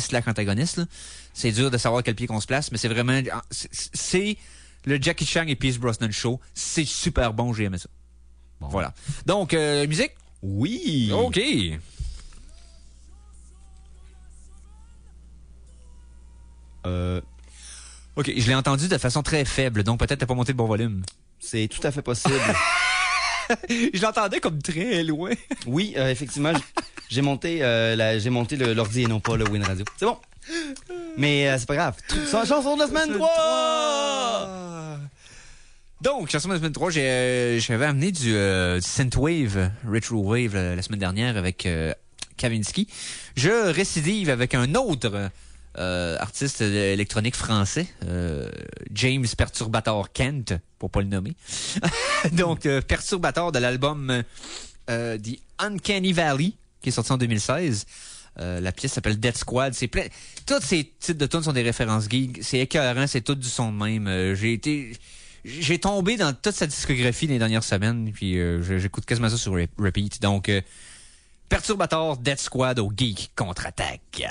slash antagonistes. Là. C'est dur de savoir quel pied qu'on se place, mais c'est vraiment... C'est le Jackie Chan et Pierce Brosnan show. C'est super bon, j'ai aimé ça. Bon. Voilà. Donc, musique? Oui! OK. OK, je l'ai entendu de façon très faible, donc peut-être t'as pas monté le bon volume. C'est tout à fait possible. Je l'entendais comme très loin. Oui, effectivement, j'ai monté l'ordi et non pas le Win Radio. C'est bon. Mais c'est pas grave. Chanson de la semaine 3! Donc, chanson de la semaine 3, j'avais amené du synthwave, retrowave la semaine dernière avec Kavinsky. Je récidive avec un autre artiste électronique français, James Perturbator Kent, pour pas le nommer. Donc, Perturbator de l'album The Uncanny Valley, qui est sorti en 2016. La pièce s'appelle Death Squad. C'est plein. Tous ces titres de tunes sont des références geeks. C'est écœurant, c'est tout du son de même. J'ai tombé dans toute sa discographie les dernières semaines, puis j'écoute quasiment ça sur repeat. Donc, Perturbator, Death Squad au Geek Contre-Attaque.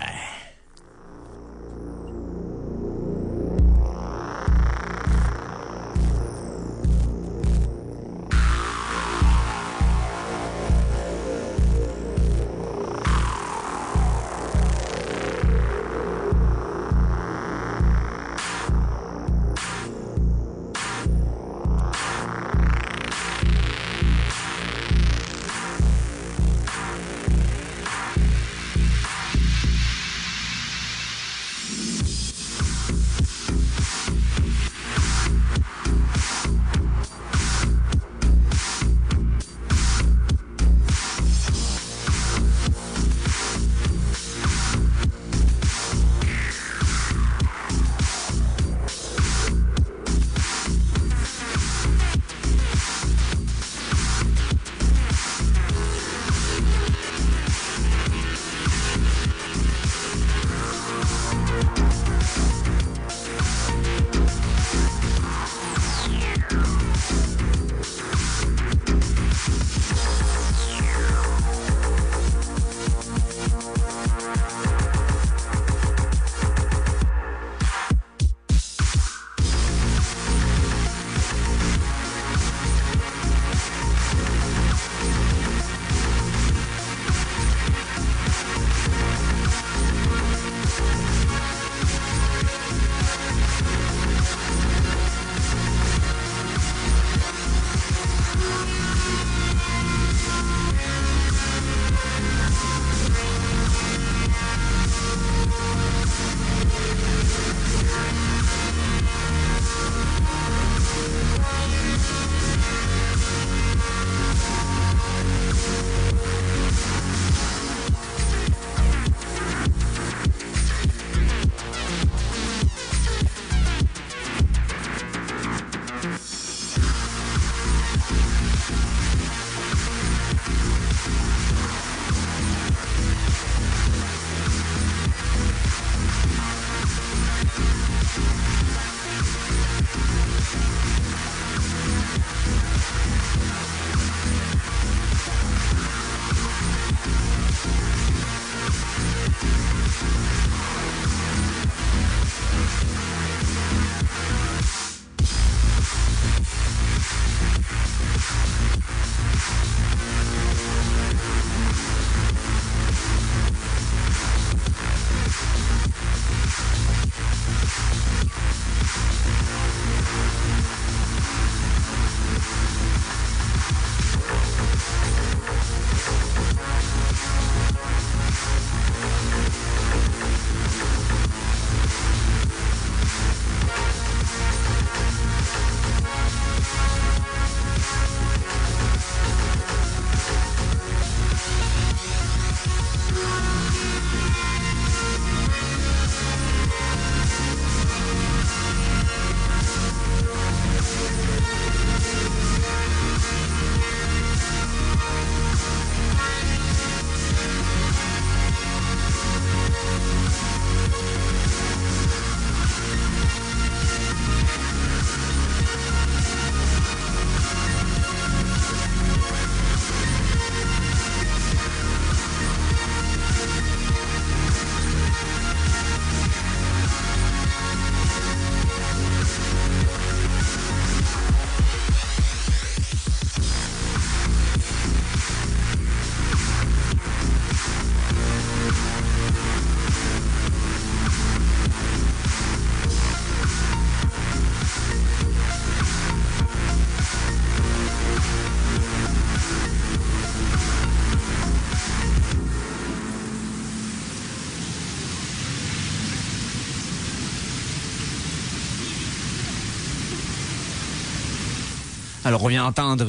Alors, on vient entendre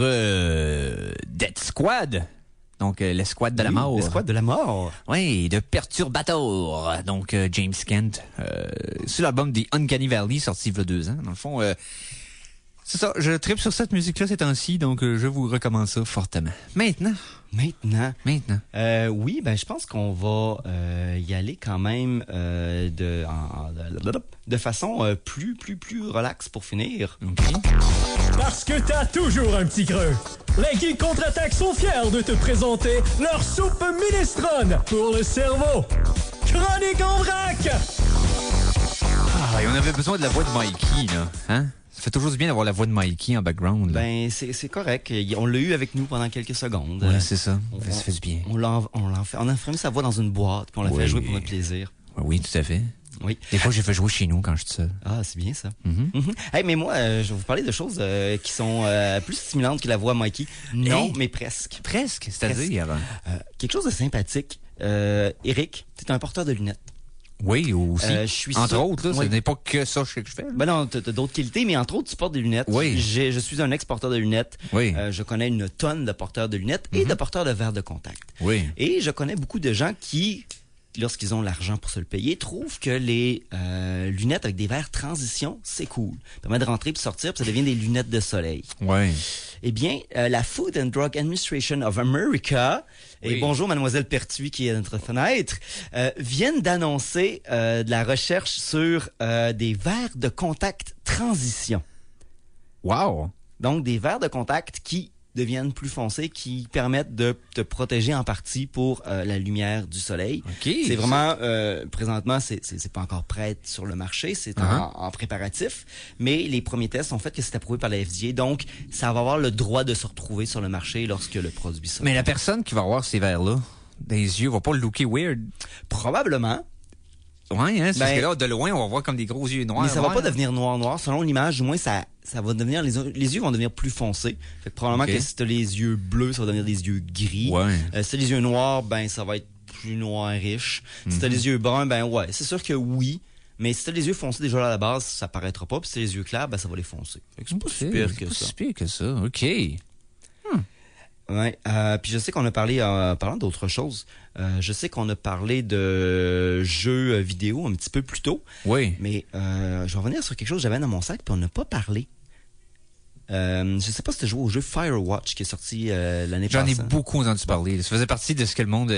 Death Squad. Donc, l'escouade de la mort. L'escouade de la mort. Oui, de Perturbator. Donc, James Kent. Sur l'album The Uncanny Valley, sorti il y a 2 ans. Dans le fond, C'est ça, je tripe sur cette musique-là ces temps-ci, donc je vous recommande ça fortement. Maintenant. Oui, ben je pense qu'on va y aller quand même de façon plus relax pour finir. Okay. Parce que t'as toujours un petit creux. Les Geeks Contre-Attaque sont fiers de te présenter leur soupe minestrone pour le cerveau. Chronique en vrac! Ah, et on avait besoin de la voix de Mikey, là. Hein? Ça fait toujours du bien d'avoir la voix de Mikey en background. Là. Ben, c'est correct. On l'a eu avec nous pendant quelques secondes. Ouais, c'est ça. Ça fait du bien. On a fermé sa voix dans une boîte, puis on l'a fait jouer pour notre plaisir. Oui, tout à fait. Oui. Des fois, j'ai fait jouer chez nous quand je suis seul. Ah, c'est bien ça. Mm-hmm. Hey, mais moi, je vais vous parler de choses qui sont plus stimulantes que la voix Mikey. Non, mais presque. Presque, c'est-à-dire? Quelque chose de sympathique. Eric, tu es un porteur de lunettes. Oui, aussi. Je suis entre autres, là, ce n'est pas que ça que je fais. Là. Ben non, t'as d'autres qualités, mais entre autres, tu portes des lunettes. Oui. Je suis un ex-porteur de lunettes. Oui. Je connais une tonne de porteurs de lunettes et de porteurs de verres de contact. Oui. Et je connais beaucoup de gens qui, lorsqu'ils ont l'argent pour se le payer, trouvent que les lunettes avec des verres transition, c'est cool. Ça permet de rentrer puis sortir, puis ça devient des lunettes de soleil. Oui. Eh bien, la Food and Drug Administration of America, et bonjour Mademoiselle Pertuis qui est à notre fenêtre, viennent d'annoncer de la recherche sur des verres de contact transition. Wow! Donc, des verres de contact qui deviennent plus foncés, qui permettent de te protéger en partie pour la lumière du soleil. Okay. C'est vraiment, présentement, c'est pas encore prêt sur le marché, c'est en préparatif, mais les premiers tests sont faits que c'est approuvé par la FDA, donc ça va avoir le droit de se retrouver sur le marché lorsque le produit sort. Mais la personne qui va avoir ces verres-là, dans les yeux, va pas le looker weird? Probablement. Ouais, hein, parce que là, de loin, on va voir comme des gros yeux noirs. Mais ça va pas devenir noir. Selon l'image, du moins, ça va devenir, les yeux vont devenir plus foncés. Fait que probablement que si t'as les yeux bleus, ça va devenir des yeux gris. Ouais. Si t'as les yeux noirs, ben, ça va être plus noirish. Si t'as les yeux bruns, ben, ouais, c'est sûr que oui. Mais si t'as les yeux foncés déjà à la base, ça paraîtra pas. Puis si t'as les yeux clairs, ben, ça va les foncer. Fait que c'est pas si pire que ça. C'est pas si pire que ça. OK. Ouais, puis je sais qu'on a parlé, parlant d'autre chose, je sais qu'on a parlé de jeux vidéo un petit peu plus tôt. Oui. Mais je vais revenir sur quelque chose que j'avais dans mon sac, puis on n'a pas parlé. Je sais pas si tu as joué au jeu Firewatch qui est sorti l'année passée. J'en ai beaucoup entendu parler. Ça faisait partie de ce que le monde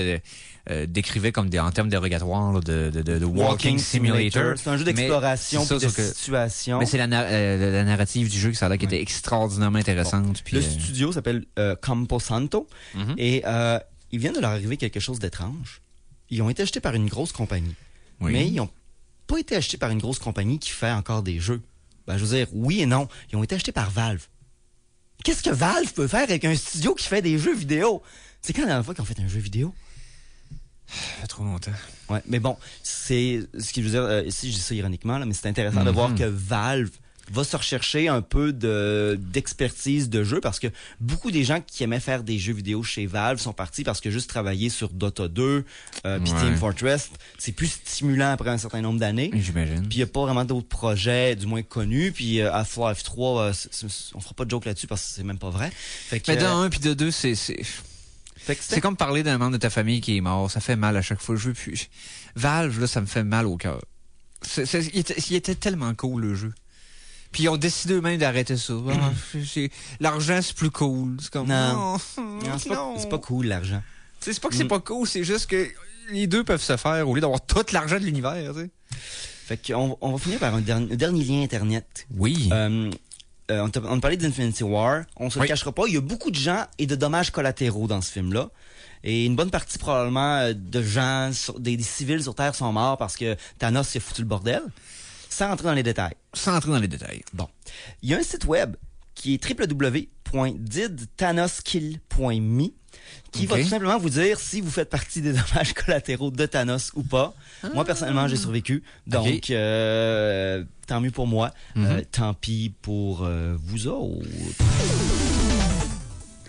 décrivait comme en termes dérogatoires là, de Walking Simulator. C'est un jeu d'exploration et de situation. Mais c'est la narrative du jeu qui qui était extraordinairement intéressante. Bon. Puis, le studio s'appelle Camposanto et il vient de leur arriver quelque chose d'étrange. Ils ont été achetés par une grosse compagnie. Oui. Mais ils n'ont pas été achetés par une grosse compagnie qui fait encore des jeux. Ben, je veux dire, oui et non. Ils ont été achetés par Valve. Qu'est-ce que Valve peut faire avec un studio qui fait des jeux vidéo? C'est quand la dernière fois qu'ils ont fait un jeu vidéo? Ça fait trop longtemps. Ouais, mais bon, c'est ce qui veut dire, ici je dis ça ironiquement, là, mais c'est intéressant de voir que Valve va se rechercher un peu d'expertise de jeu parce que beaucoup des gens qui aimaient faire des jeux vidéo chez Valve sont partis parce que juste travailler sur Dota 2 puis Team Fortress, c'est plus stimulant après un certain nombre d'années. J'imagine. Puis il y a pas vraiment d'autres projets du moins connus, puis Half-Life 3 on fera pas de joke là-dessus parce que c'est même pas vrai. Fait que, mais de 1 puis de 2 c'est comme parler d'un membre de ta famille qui est mort, ça fait mal à chaque fois que je veux plus. Valve là, ça me fait mal au cœur. Il était tellement cool le jeu. Puis ils ont décidé eux-mêmes d'arrêter ça. L'argent, c'est plus cool. C'est comme, non c'est pas cool, l'argent. C'est pas que c'est pas cool, c'est juste que les deux peuvent se faire au lieu d'avoir tout l'argent de l'univers. T'sais. Fait qu'on va finir par un dernier lien Internet. Oui. On parlait d'Infinity War. On se le cachera pas. Il y a beaucoup de gens et de dommages collatéraux dans ce film-là. Et une bonne partie, probablement, de gens, des civils sur Terre sont morts parce que Thanos s'est foutu le bordel. Sans rentrer dans les détails. Bon. Il y a un site web qui est www.didthanoskill.me qui va tout simplement vous dire si vous faites partie des dommages collatéraux de Thanos ou pas. Moi, personnellement, j'ai survécu. Donc, tant mieux pour moi. Tant pis pour vous autres.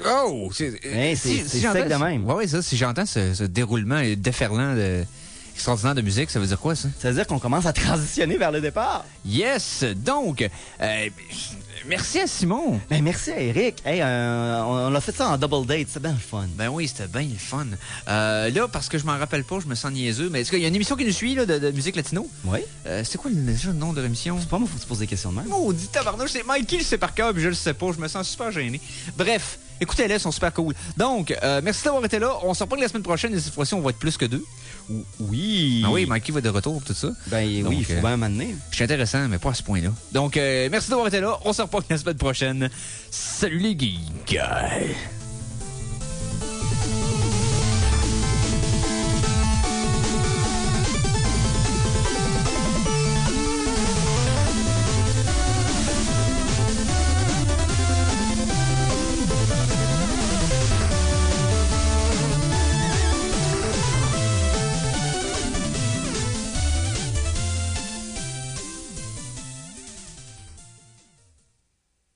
Oh! C'est sec de même. Oui, ça, si j'entends ce déroulement déferlant extraordinaire de musique, ça veut dire quoi, ça? Ça veut dire qu'on commence à transitionner vers le départ. Yes! Donc, Merci à Simon. Ben, merci à Eric. Hey, on a fait ça en double date, c'est bien le fun. Ben oui, c'était bien le fun. Là, parce que je m'en rappelle pas, je me sens niaiseux, mais est-ce qu'il y a une émission qui nous suit là, de musique latino? Oui. C'est quoi le nom de l'émission? C'est pas moi, faut que tu poses des questions de même. Oh, dis tabarnouche, c'est Mikey, je sais par cœur, puis je le sais pas, je me sens super gêné. Bref, écoutez-les, ils sont super cool. Donc, merci d'avoir été là. On se reprend la semaine prochaine et cette fois-ci, on va être plus que 2. Oui. Ah oui, Mikey va être de retour, tout ça. Ben Donc, oui, il faut bien m'amener. C'est intéressant, mais pas à ce point-là. Donc, merci d'avoir été là. On se reprend la semaine prochaine. Salut les geeks!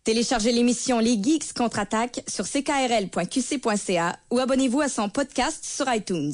Téléchargez l'émission Les Geeks contre-attaque sur ckrl.qc.ca ou abonnez-vous à son podcast sur iTunes.